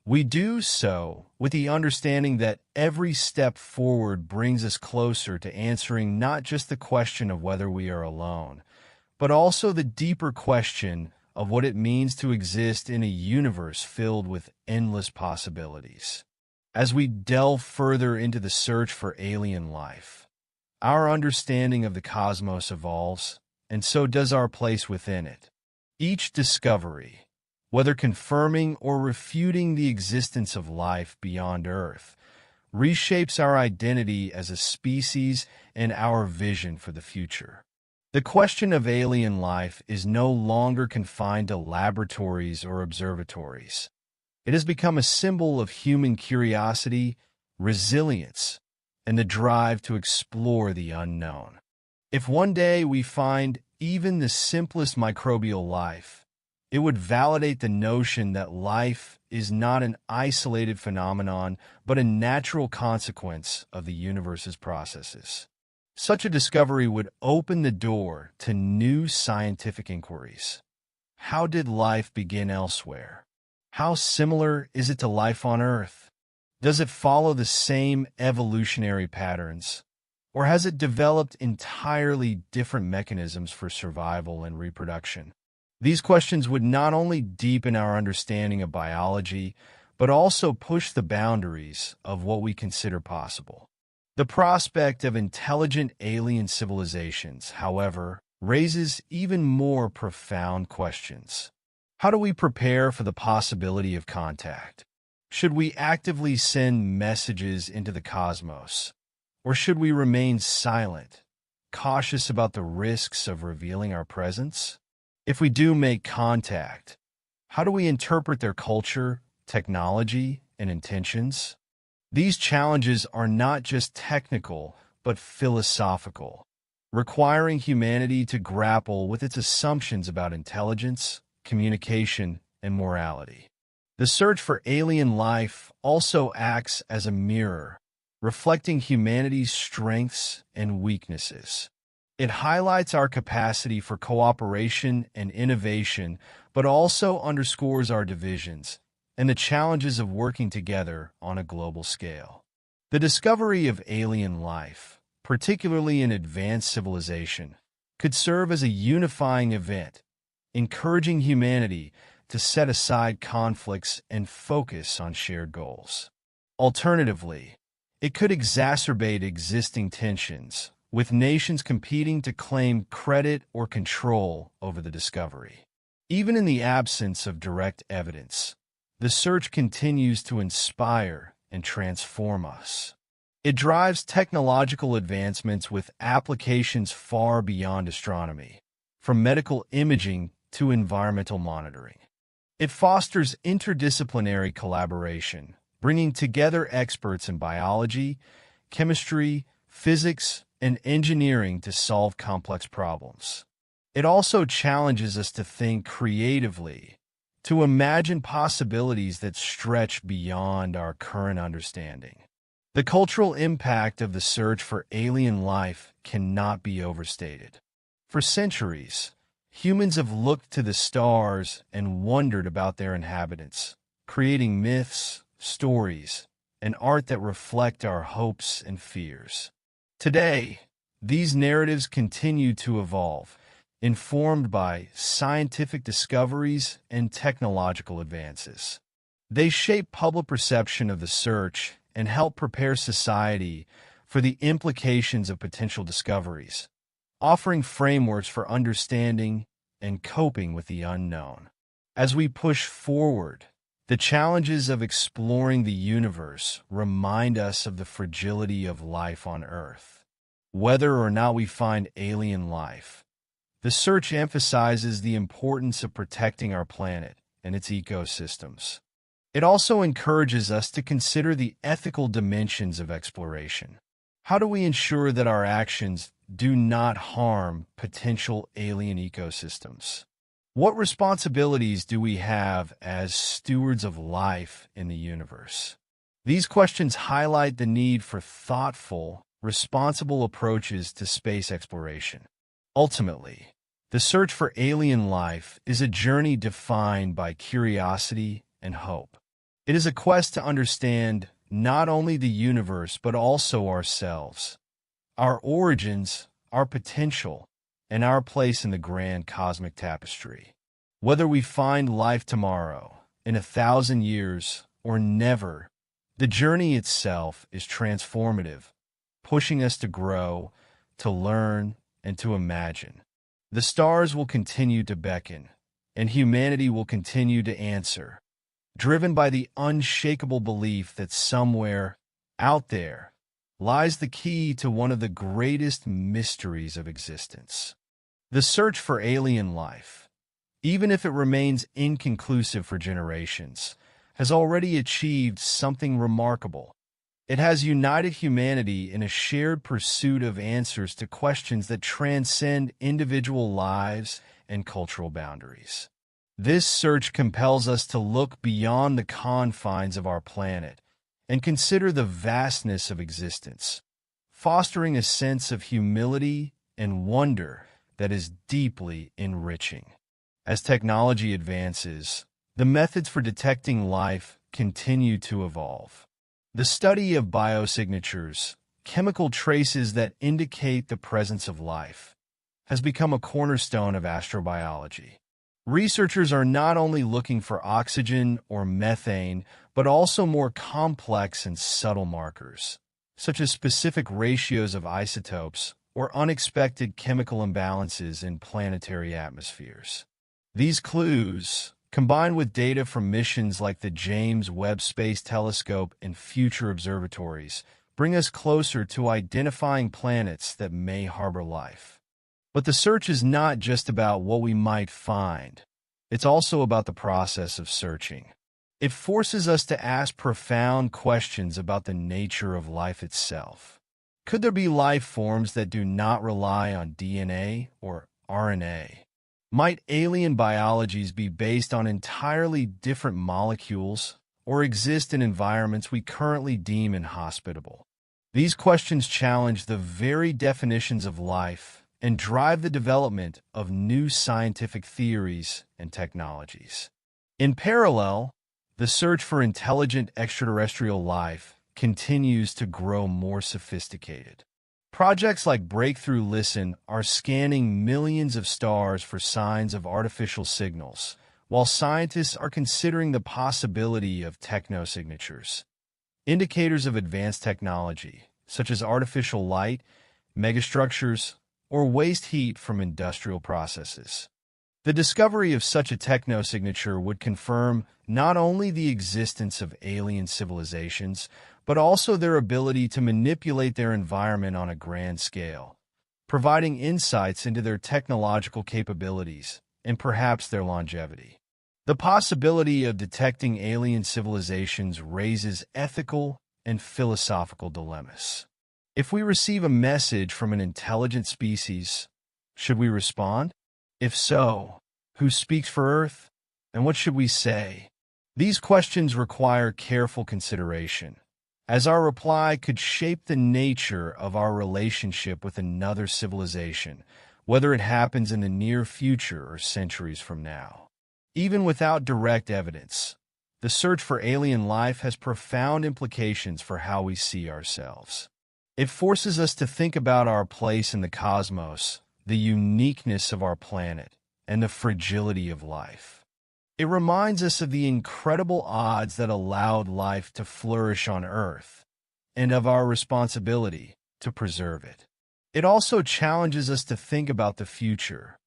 we do so with the understanding that every step forward brings us closer to answering not just the question of whether we are alone, but also the deeper question of what it means to exist in a universe filled with endless possibilities. As we delve further into the search for alien life, our understanding of the cosmos evolves, and so does our place within it. Each discovery, whether confirming or refuting the existence of life beyond Earth, reshapes our identity as a species and our vision for the future. The question of alien life is no longer confined to laboratories or observatories. It has become a symbol of human curiosity, resilience, and the drive to explore the unknown. If one day we find even the simplest microbial life, it would validate the notion that life is not an isolated phenomenon, but a natural consequence of the universe's processes. Such a discovery would open the door to new scientific inquiries. How did life begin elsewhere? How similar is it to life on Earth? Does it follow the same evolutionary patterns, or has it developed entirely different mechanisms for survival and reproduction? These questions would not only deepen our understanding of biology, but also push the boundaries of what we consider possible. The prospect of intelligent alien civilizations, however, raises even more profound questions. How do we prepare for the possibility of contact? Should we actively send messages into the cosmos? Or should we remain silent, cautious about the risks of revealing our presence? If we do make contact, how do we interpret their culture, technology, and intentions? These challenges are not just technical, but philosophical, requiring humanity to grapple with its assumptions about intelligence, communication, and morality. The search for alien life also acts as a mirror, reflecting humanity's strengths and weaknesses. It highlights our capacity for cooperation and innovation, but also underscores our divisions and the challenges of working together on a global scale. The discovery of alien life, particularly in advanced civilization, could serve as a unifying event, encouraging humanity to set aside conflicts and focus on shared goals. Alternatively, it could exacerbate existing tensions, with nations competing to claim credit or control over the discovery. Even in the absence of direct evidence, the search continues to inspire and transform us. It drives technological advancements with applications far beyond astronomy, from medical imaging to environmental monitoring. It fosters interdisciplinary collaboration, bringing together experts in biology, chemistry, physics, and engineering to solve complex problems. It also challenges us to think creatively, to imagine possibilities that stretch beyond our current understanding. The cultural impact of the search for alien life cannot be overstated. For centuries, humans have looked to the stars and wondered about their inhabitants, creating myths, stories, and art that reflect our hopes and fears. Today, these narratives continue to evolve, informed by scientific discoveries and technological advances. They shape public perception of the search and help prepare society for the implications of potential discoveries, offering frameworks for understanding and coping with the unknown. As we push forward, the challenges of exploring the universe remind us of the fragility of life on Earth. Whether or not we find alien life, the search emphasizes the importance of protecting our planet and its ecosystems. It also encourages us to consider the ethical dimensions of exploration. How do we ensure that our actions do not harm potential alien ecosystems? What responsibilities do we have as stewards of life in the universe? These questions highlight the need for thoughtful, responsible approaches to space exploration. Ultimately, the search for alien life is a journey defined by curiosity and hope. It is a quest to understand not only the universe but also ourselves, our origins, our potential, and our place in the grand cosmic tapestry. Whether we find life tomorrow, in 1,000 years, or never, the journey itself is transformative, pushing us to grow, to learn, and to imagine. The stars will continue to beckon, and humanity will continue to answer, driven by the unshakable belief that somewhere out there lies the key to one of the greatest mysteries of existence. The search for alien life, even if it remains inconclusive for generations, has already achieved something remarkable. It has united humanity in a shared pursuit of answers to questions that transcend individual lives and cultural boundaries. This search compels us to look beyond the confines of our planet and consider the vastness of existence, fostering a sense of humility and wonder that is deeply enriching. As technology advances, the methods for detecting life continue to evolve. The study of biosignatures, chemical traces that indicate the presence of life, has become a cornerstone of astrobiology. Researchers are not only looking for oxygen or methane, but also more complex and subtle markers, such as specific ratios of isotopes or unexpected chemical imbalances in planetary atmospheres. These clues, combined with data from missions like the James Webb Space Telescope and future observatories, bring us closer to identifying planets that may harbor life. But the search is not just about what we might find. It's also about the process of searching. It forces us to ask profound questions about the nature of life itself. Could there be life forms that do not rely on DNA or RNA? Might alien biologies be based on entirely different molecules or exist in environments we currently deem inhospitable? These questions challenge the very definitions of life and drive the development of new scientific theories and technologies. In parallel, the search for intelligent extraterrestrial life continues to grow more sophisticated. Projects like Breakthrough Listen are scanning millions of stars for signs of artificial signals, while scientists are considering the possibility of technosignatures, indicators of advanced technology, such as artificial light, megastructures, or waste heat from industrial processes. The discovery of such a technosignature would confirm not only the existence of alien civilizations, but also their ability to manipulate their environment on a grand scale, providing insights into their technological capabilities and perhaps their longevity. The possibility of detecting alien civilizations raises ethical and philosophical dilemmas. If we receive a message from an intelligent species, should we respond? If so, who speaks for Earth, and what should we say? These questions require careful consideration, as our reply could shape the nature of our relationship with another civilization, whether it happens in the near future or centuries from now. Even without direct evidence, the search for alien life has profound implications for how we see ourselves. It forces us to think about our place in the cosmos, the uniqueness of our planet, and the fragility of life. It reminds us of the incredible odds that allowed life to flourish on Earth, and of our responsibility to preserve it. It also challenges us to think about the future,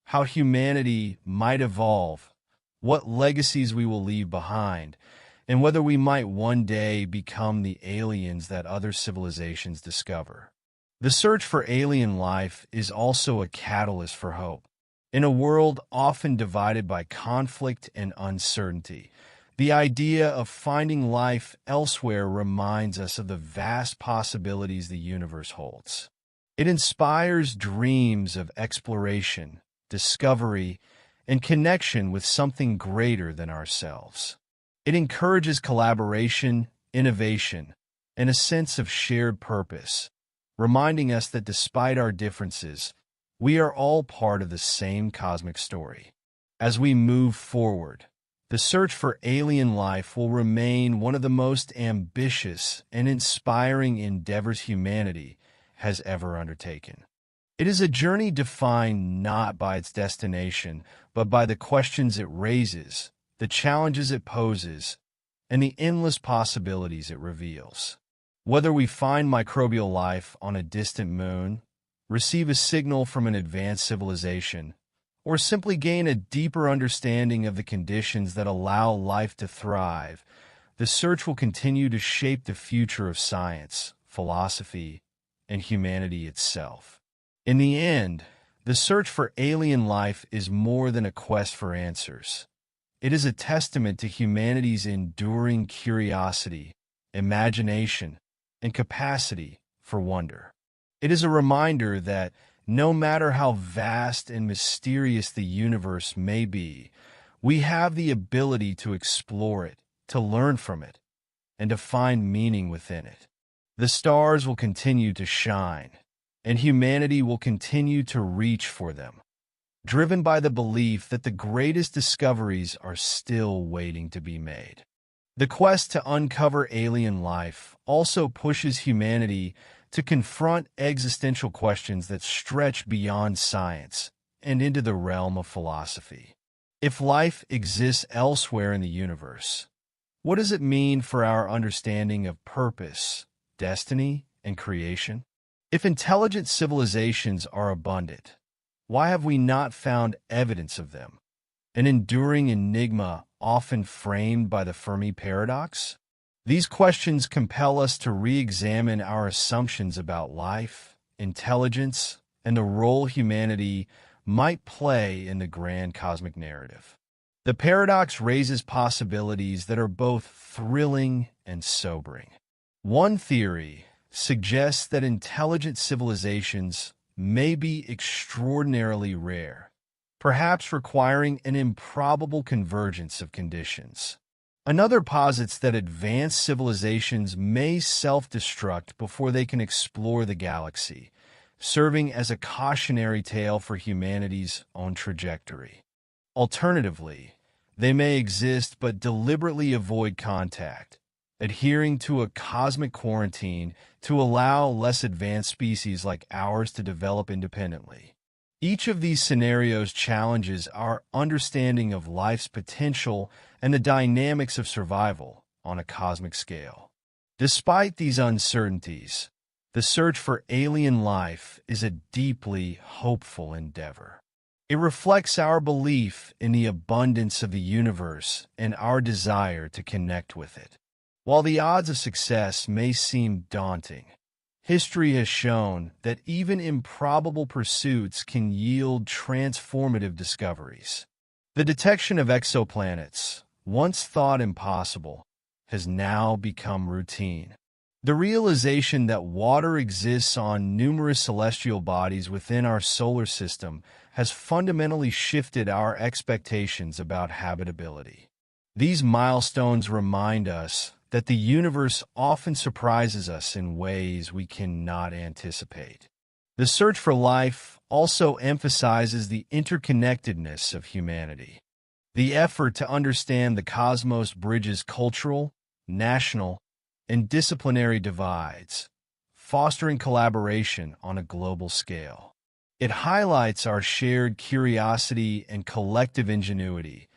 how humanity might evolve, what legacies we will leave behind, and whether we might one day become the aliens that other civilizations discover. The search for alien life is also a catalyst for hope. In a world often divided by conflict and uncertainty, the idea of finding life elsewhere reminds us of the vast possibilities the universe holds. It inspires dreams of exploration, discovery, and connection with something greater than ourselves. It encourages collaboration, innovation, and a sense of shared purpose, reminding us that despite our differences, we are all part of the same cosmic story. As we move forward, the search for alien life will remain one of the most ambitious and inspiring endeavors humanity has ever undertaken. It is a journey defined not by its destination, but by the questions it raises, the challenges it poses, and the endless possibilities it reveals. Whether we find microbial life on a distant moon, receive a signal from an advanced civilization, or simply gain a deeper understanding of the conditions that allow life to thrive, the search will continue to shape the future of science, philosophy, and humanity itself. In the end, the search for alien life is more than a quest for answers. It is a testament to humanity's enduring curiosity, imagination, and capacity for wonder. It is a reminder that no matter how vast and mysterious the universe may be, we have the ability to explore it, to learn from it, and to find meaning within it. The stars will continue to shine, and humanity will continue to reach for them, driven by the belief that the greatest discoveries are still waiting to be made. The quest to uncover alien life also pushes humanity to confront existential questions that stretch beyond science and into the realm of philosophy. If life exists elsewhere in the universe, what does it mean for our understanding of purpose, destiny, and creation? If intelligent civilizations are abundant, why have we not found evidence of them? An enduring enigma often framed by the Fermi paradox? These questions compel us to re-examine our assumptions about life, intelligence, and the role humanity might play in the grand cosmic narrative. The paradox raises possibilities that are both thrilling and sobering. One theory suggests that intelligent civilizations may be extraordinarily rare, perhaps requiring an improbable convergence of conditions. Another posits that advanced civilizations may self-destruct before they can explore the galaxy, serving as a cautionary tale for humanity's own trajectory. Alternatively, they may exist but deliberately avoid contact, adhering to a cosmic quarantine to allow less advanced species like ours to develop independently. Each of these scenarios challenges our understanding of life's potential and the dynamics of survival on a cosmic scale. Despite these uncertainties, the search for alien life is a deeply hopeful endeavor. It reflects our belief in the abundance of the universe and our desire to connect with it. While the odds of success may seem daunting, history has shown that even improbable pursuits can yield transformative discoveries. The detection of exoplanets, once thought impossible, has now become routine. The realization that water exists on numerous celestial bodies within our solar system has fundamentally shifted our expectations about habitability. These milestones remind us that the universe often surprises us in ways we cannot anticipate. The search for life also emphasizes the interconnectedness of humanity. The effort to understand the cosmos bridges cultural, national, and disciplinary divides, fostering collaboration on a global scale. It highlights our shared curiosity and collective ingenuity,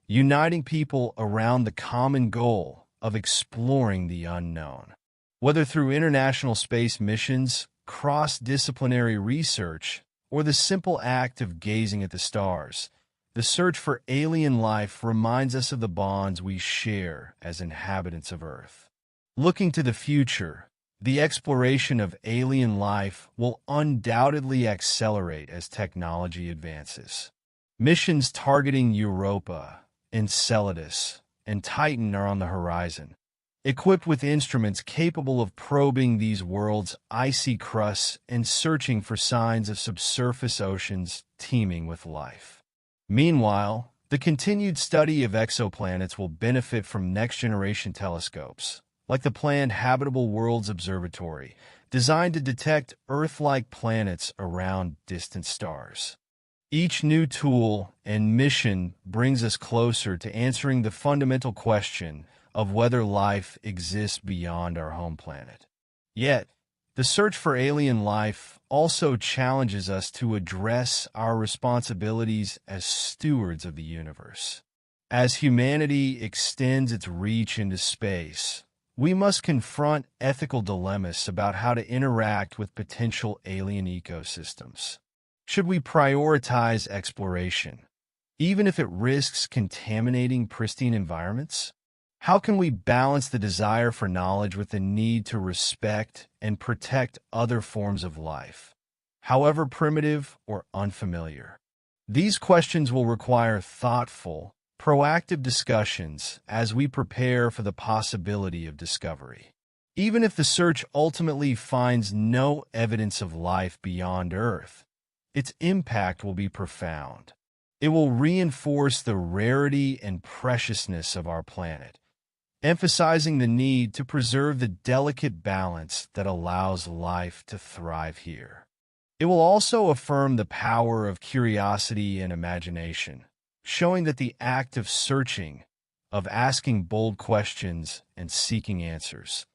uniting people around the common goal of exploring the unknown. Whether through international space missions, cross-disciplinary research, or the simple act of gazing at the stars, the search for alien life reminds us of the bonds we share as inhabitants of Earth. Looking to the future, the exploration of alien life will undoubtedly accelerate as technology advances. Missions targeting Europa, Enceladus, and Titan are on the horizon, equipped with instruments capable of probing these worlds' icy crusts and searching for signs of subsurface oceans teeming with life. Meanwhile, the continued study of exoplanets will benefit from next-generation telescopes, like the planned Habitable Worlds Observatory, designed to detect Earth-like planets around distant stars. Each new tool and mission brings us closer to answering the fundamental question of whether life exists beyond our home planet. Yet, the search for alien life also challenges us to address our responsibilities as stewards of the universe. As humanity extends its reach into space, we must confront ethical dilemmas about how to interact with potential alien ecosystems. Should we prioritize exploration, even if it risks contaminating pristine environments? How can we balance the desire for knowledge with the need to respect and protect other forms of life, however primitive or unfamiliar? These questions will require thoughtful, proactive discussions as we prepare for the possibility of discovery. Even if the search ultimately finds no evidence of life beyond Earth, its impact will be profound. It will reinforce the rarity and preciousness of our planet, emphasizing the need to preserve the delicate balance that allows life to thrive here. It will also affirm the power of curiosity and imagination, showing that the act of searching, of asking bold questions and seeking answers,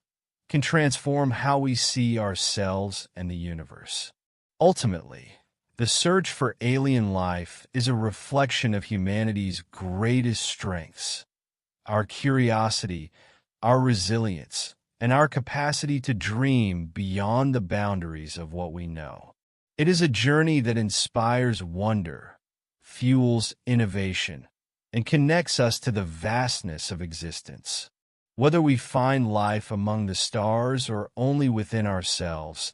can transform how we see ourselves and the universe. Ultimately, the search for alien life is a reflection of humanity's greatest strengths: our curiosity, our resilience, and our capacity to dream beyond the boundaries of what we know. It is a journey that inspires wonder, fuels innovation, and connects us to the vastness of existence. Whether we find life among the stars or only within ourselves,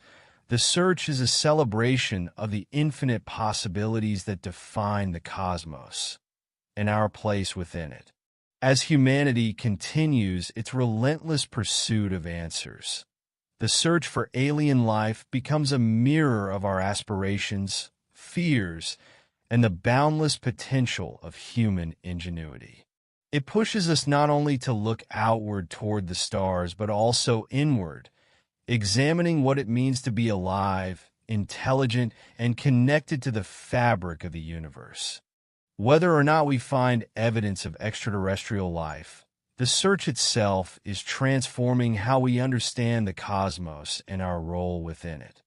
the search is a celebration of the infinite possibilities that define the cosmos and our place within it. As humanity continues its relentless pursuit of answers, the search for alien life becomes a mirror of our aspirations, fears, and the boundless potential of human ingenuity. It pushes us not only to look outward toward the stars, but also inward, examining what it means to be alive, intelligent, and connected to the fabric of the universe. Whether or not we find evidence of extraterrestrial life, the search itself is transforming how we understand the cosmos and our role within it.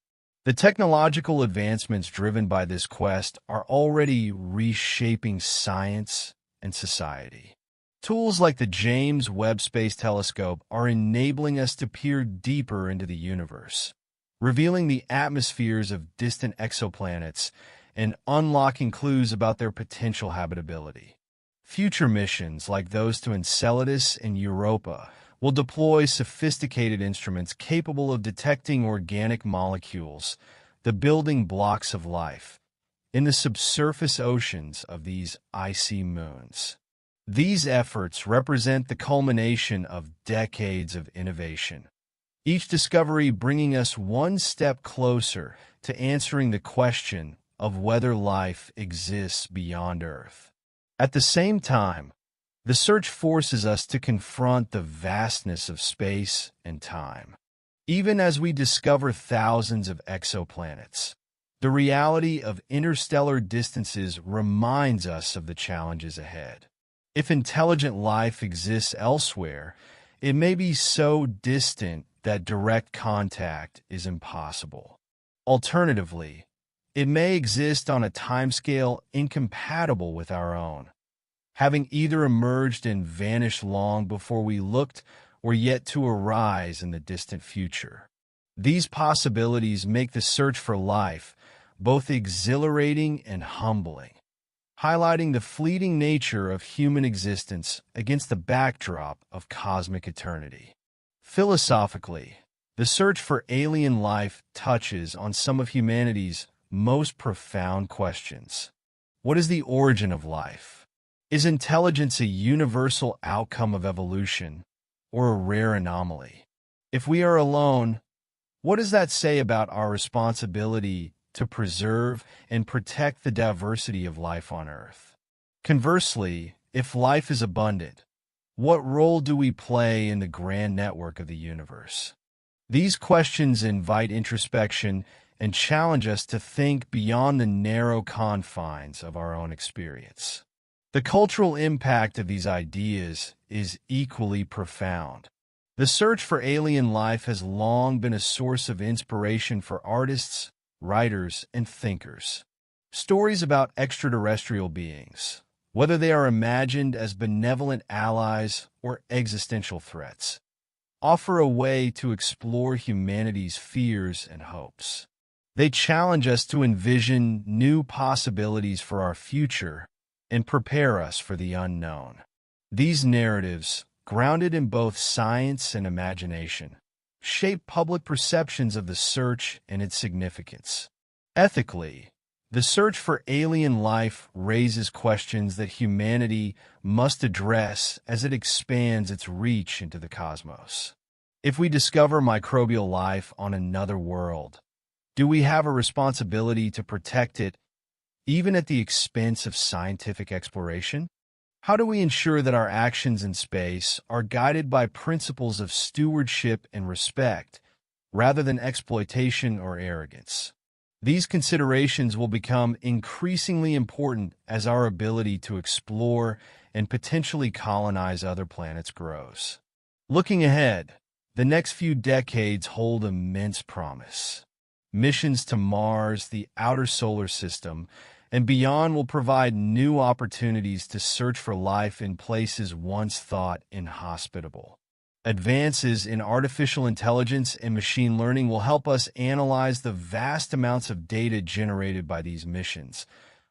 The technological advancements driven by this quest are already reshaping science and society. Tools like the James Webb Space Telescope are enabling us to peer deeper into the universe, revealing the atmospheres of distant exoplanets and unlocking clues about their potential habitability. Future missions like those to Enceladus and Europa will deploy sophisticated instruments capable of detecting organic molecules, the building blocks of life, in the subsurface oceans of these icy moons. These efforts represent the culmination of decades of innovation, each discovery bringing us one step closer to answering the question of whether life exists beyond Earth. At the same time, the search forces us to confront the vastness of space and time. Even as we discover thousands of exoplanets, the reality of interstellar distances reminds us of the challenges ahead. If intelligent life exists elsewhere, it may be so distant that direct contact is impossible. Alternatively, it may exist on a timescale incompatible with our own, having either emerged and vanished long before we looked or yet to arise in the distant future. These possibilities make the search for life both exhilarating and humbling, highlighting the fleeting nature of human existence against the backdrop of cosmic eternity. Philosophically, the search for alien life touches on some of humanity's most profound questions. What is the origin of life? Is intelligence a universal outcome of evolution or a rare anomaly? If we are alone, what does that say about our responsibility to preserve and protect the diversity of life on Earth? Conversely, if life is abundant, what role do we play in the grand network of the universe? These questions invite introspection and challenge us to think beyond the narrow confines of our own experience. The cultural impact of these ideas is equally profound. The search for alien life has long been a source of inspiration for artists, writers, and thinkers. Stories about extraterrestrial beings, whether they are imagined as benevolent allies or existential threats, offer a way to explore humanity's fears and hopes. They challenge us to envision new possibilities for our future and prepare us for the unknown. These narratives, grounded in both science and imagination, shape public perceptions of the search and its significance. Ethically, the search for alien life raises questions that humanity must address as it expands its reach into the cosmos. If we discover microbial life on another world, do we have a responsibility to protect it, even at the expense of scientific exploration? How do we ensure that our actions in space are guided by principles of stewardship and respect, rather than exploitation or arrogance? These considerations will become increasingly important as our ability to explore and potentially colonize other planets grows. Looking ahead, the next few decades hold immense promise. Missions to Mars, the outer solar system, and beyond will provide new opportunities to search for life in places once thought inhospitable. Advances in artificial intelligence and machine learning will help us analyze the vast amounts of data generated by these missions,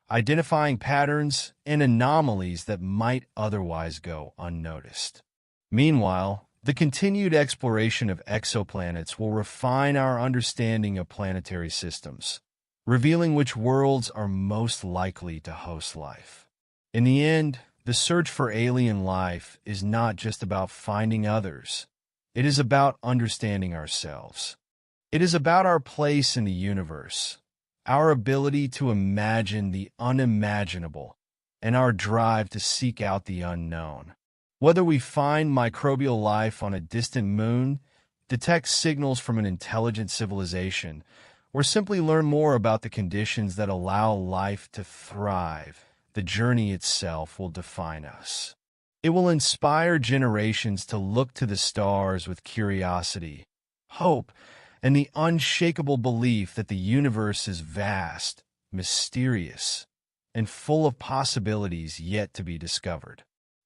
identifying patterns and anomalies that might otherwise go unnoticed. Meanwhile, the continued exploration of exoplanets will refine our understanding of planetary systems, revealing which worlds are most likely to host life. In the end, the search for alien life is not just about finding others. It is about understanding ourselves. It is about our place in the universe, our ability to imagine the unimaginable, and our drive to seek out the unknown. Whether we find microbial life on a distant moon, detect signals from an intelligent civilization, or simply learn more about the conditions that allow life to thrive, the journey itself will define us. It will inspire generations to look to the stars with curiosity, hope, and the unshakable belief that the universe is vast, mysterious, and full of possibilities yet to be discovered.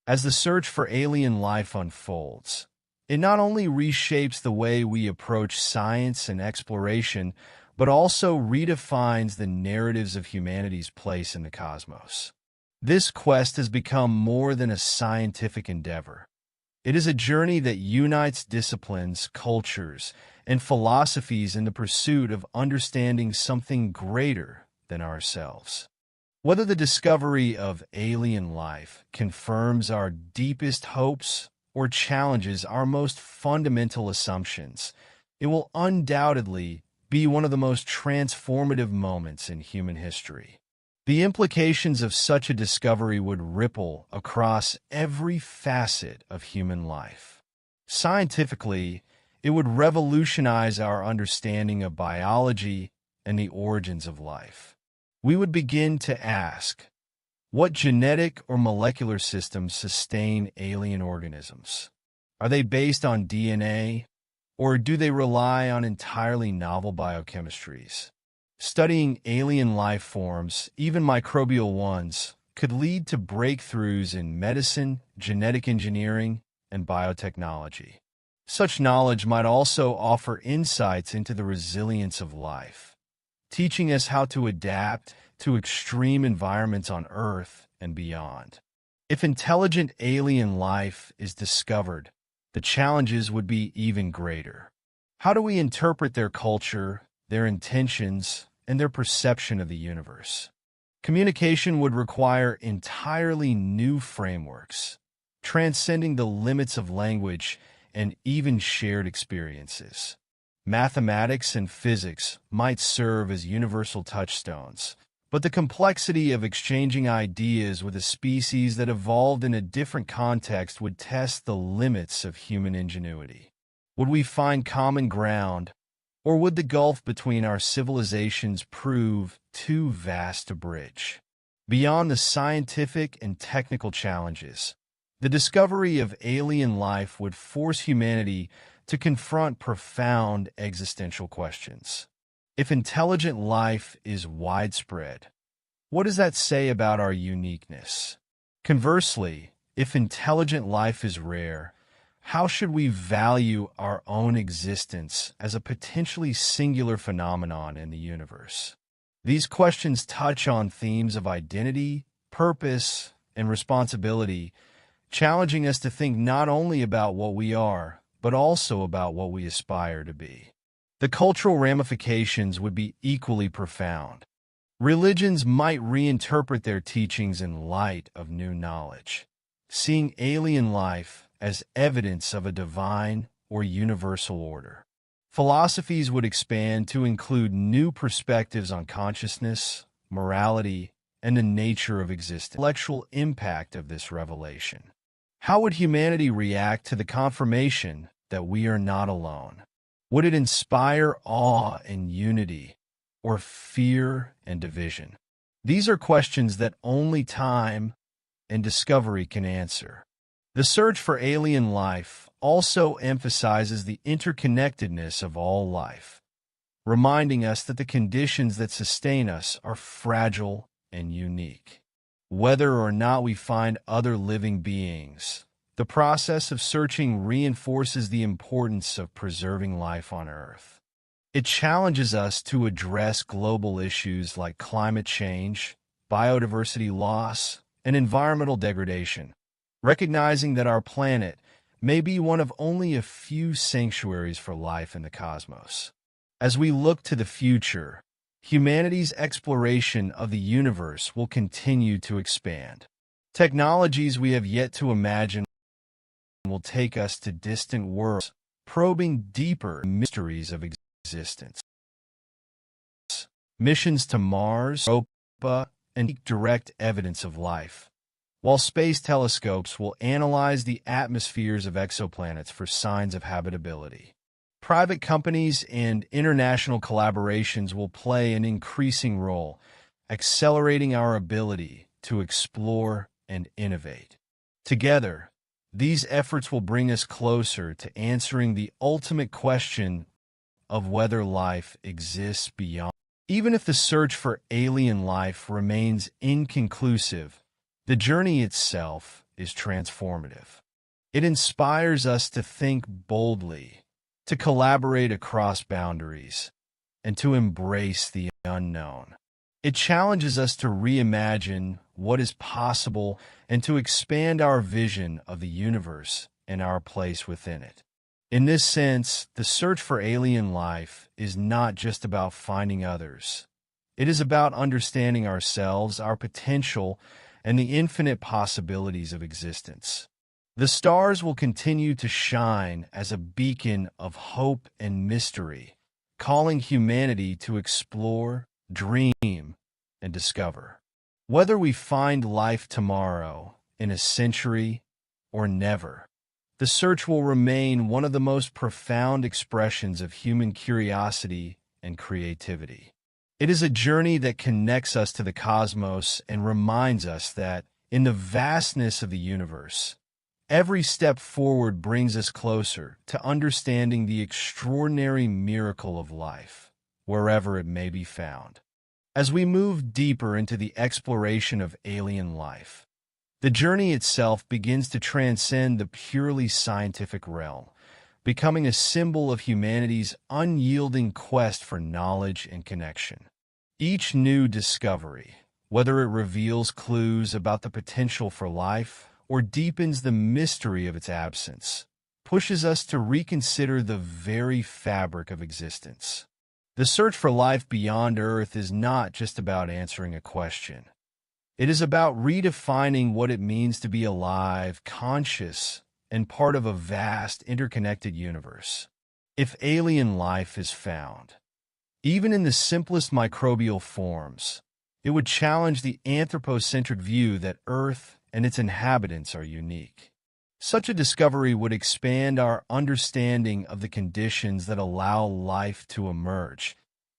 As the search for alien life unfolds, it not only reshapes the way we approach science and exploration, but also redefines the narratives of humanity's place in the cosmos. This quest has become more than a scientific endeavor. It is a journey that unites disciplines, cultures, and philosophies in the pursuit of understanding something greater than ourselves. Whether the discovery of alien life confirms our deepest hopes or challenges our most fundamental assumptions, it will undoubtedly be one of the most transformative moments in human history. The implications of such a discovery would ripple across every facet of human life. Scientifically, it would revolutionize our understanding of biology and the origins of life. We would begin to ask, what genetic or molecular systems sustain alien organisms? Are they based on DNA, or do they rely on entirely novel biochemistries? Studying alien life forms, even microbial ones, could lead to breakthroughs in medicine, genetic engineering, and biotechnology. Such knowledge might also offer insights into the resilience of life, teaching us how to adapt to extreme environments on Earth and beyond. If intelligent alien life is discovered, the challenges would be even greater. How do we interpret their culture, their intentions, and their perception of the universe? Communication would require entirely new frameworks, transcending the limits of language and even shared experiences. Mathematics and physics might serve as universal touchstones, but the complexity of exchanging ideas with a species that evolved in a different context would test the limits of human ingenuity. Would we find common ground, or would the gulf between our civilizations prove too vast to bridge? Beyond the scientific and technical challenges, the discovery of alien life would force humanity to confront profound existential questions. If intelligent life is widespread, what does that say about our uniqueness? Conversely, if intelligent life is rare, how should we value our own existence as a potentially singular phenomenon in the universe? These questions touch on themes of identity, purpose, and responsibility, challenging us to think not only about what we are, but also about what we aspire to be. The cultural ramifications would be equally profound. Religions might reinterpret their teachings in light of new knowledge, seeing alien life as evidence of a divine or universal order. Philosophies would expand to include new perspectives on consciousness, morality, and the nature of existence. Intellectual impact of this revelation. How would humanity react to the confirmation that we are not alone? Would it inspire awe and unity, or fear and division? These are questions that only time and discovery can answer. The search for alien life also emphasizes the interconnectedness of all life, reminding us that the conditions that sustain us are fragile and unique. Whether or not we find other living beings, the process of searching reinforces the importance of preserving life on Earth. It challenges us to address global issues like climate change, biodiversity loss, and environmental degradation, recognizing that our planet may be one of only a few sanctuaries for life in the cosmos. As we look to the future, humanity's exploration of the universe will continue to expand. Technologies we have yet to imagine will take us to distant worlds, probing deeper mysteries of existence. Missions to Mars, Europa, and direct evidence of life, while space telescopes will analyze the atmospheres of exoplanets for signs of habitability. Private companies and international collaborations will play an increasing role, accelerating our ability to explore and innovate. Together, these efforts will bring us closer to answering the ultimate question of whether life exists beyond. Even if the search for alien life remains inconclusive, the journey itself is transformative. It inspires us to think boldly, to collaborate across boundaries, and to embrace the unknown. It challenges us to reimagine what is possible and to expand our vision of the universe and our place within it. In this sense, the search for alien life is not just about finding others. It is about understanding ourselves, our potential, and the infinite possibilities of existence. The stars will continue to shine as a beacon of hope and mystery, calling humanity to explore, dream, and discover. Whether we find life tomorrow, in a century, or never, the search will remain one of the most profound expressions of human curiosity and creativity. It is a journey that connects us to the cosmos and reminds us that, in the vastness of the universe, every step forward brings us closer to understanding the extraordinary miracle of life, wherever it may be found. As we move deeper into the exploration of alien life, the journey itself begins to transcend the purely scientific realm, becoming a symbol of humanity's unyielding quest for knowledge and connection. Each new discovery, whether it reveals clues about the potential for life or deepens the mystery of its absence, pushes us to reconsider the very fabric of existence. The search for life beyond Earth is not just about answering a question. It is about redefining what it means to be alive, conscious, and part of a vast, interconnected universe. If alien life is found, even in the simplest microbial forms, it would challenge the anthropocentric view that Earth and its inhabitants are unique. Such a discovery would expand our understanding of the conditions that allow life to emerge,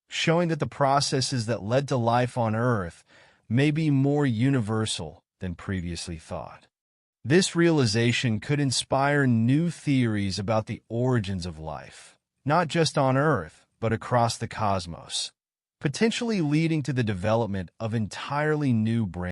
showing that the processes that led to life on Earth may be more universal than previously thought. This realization could inspire new theories about the origins of life, not just on Earth, but across the cosmos, potentially leading to the development of entirely new branches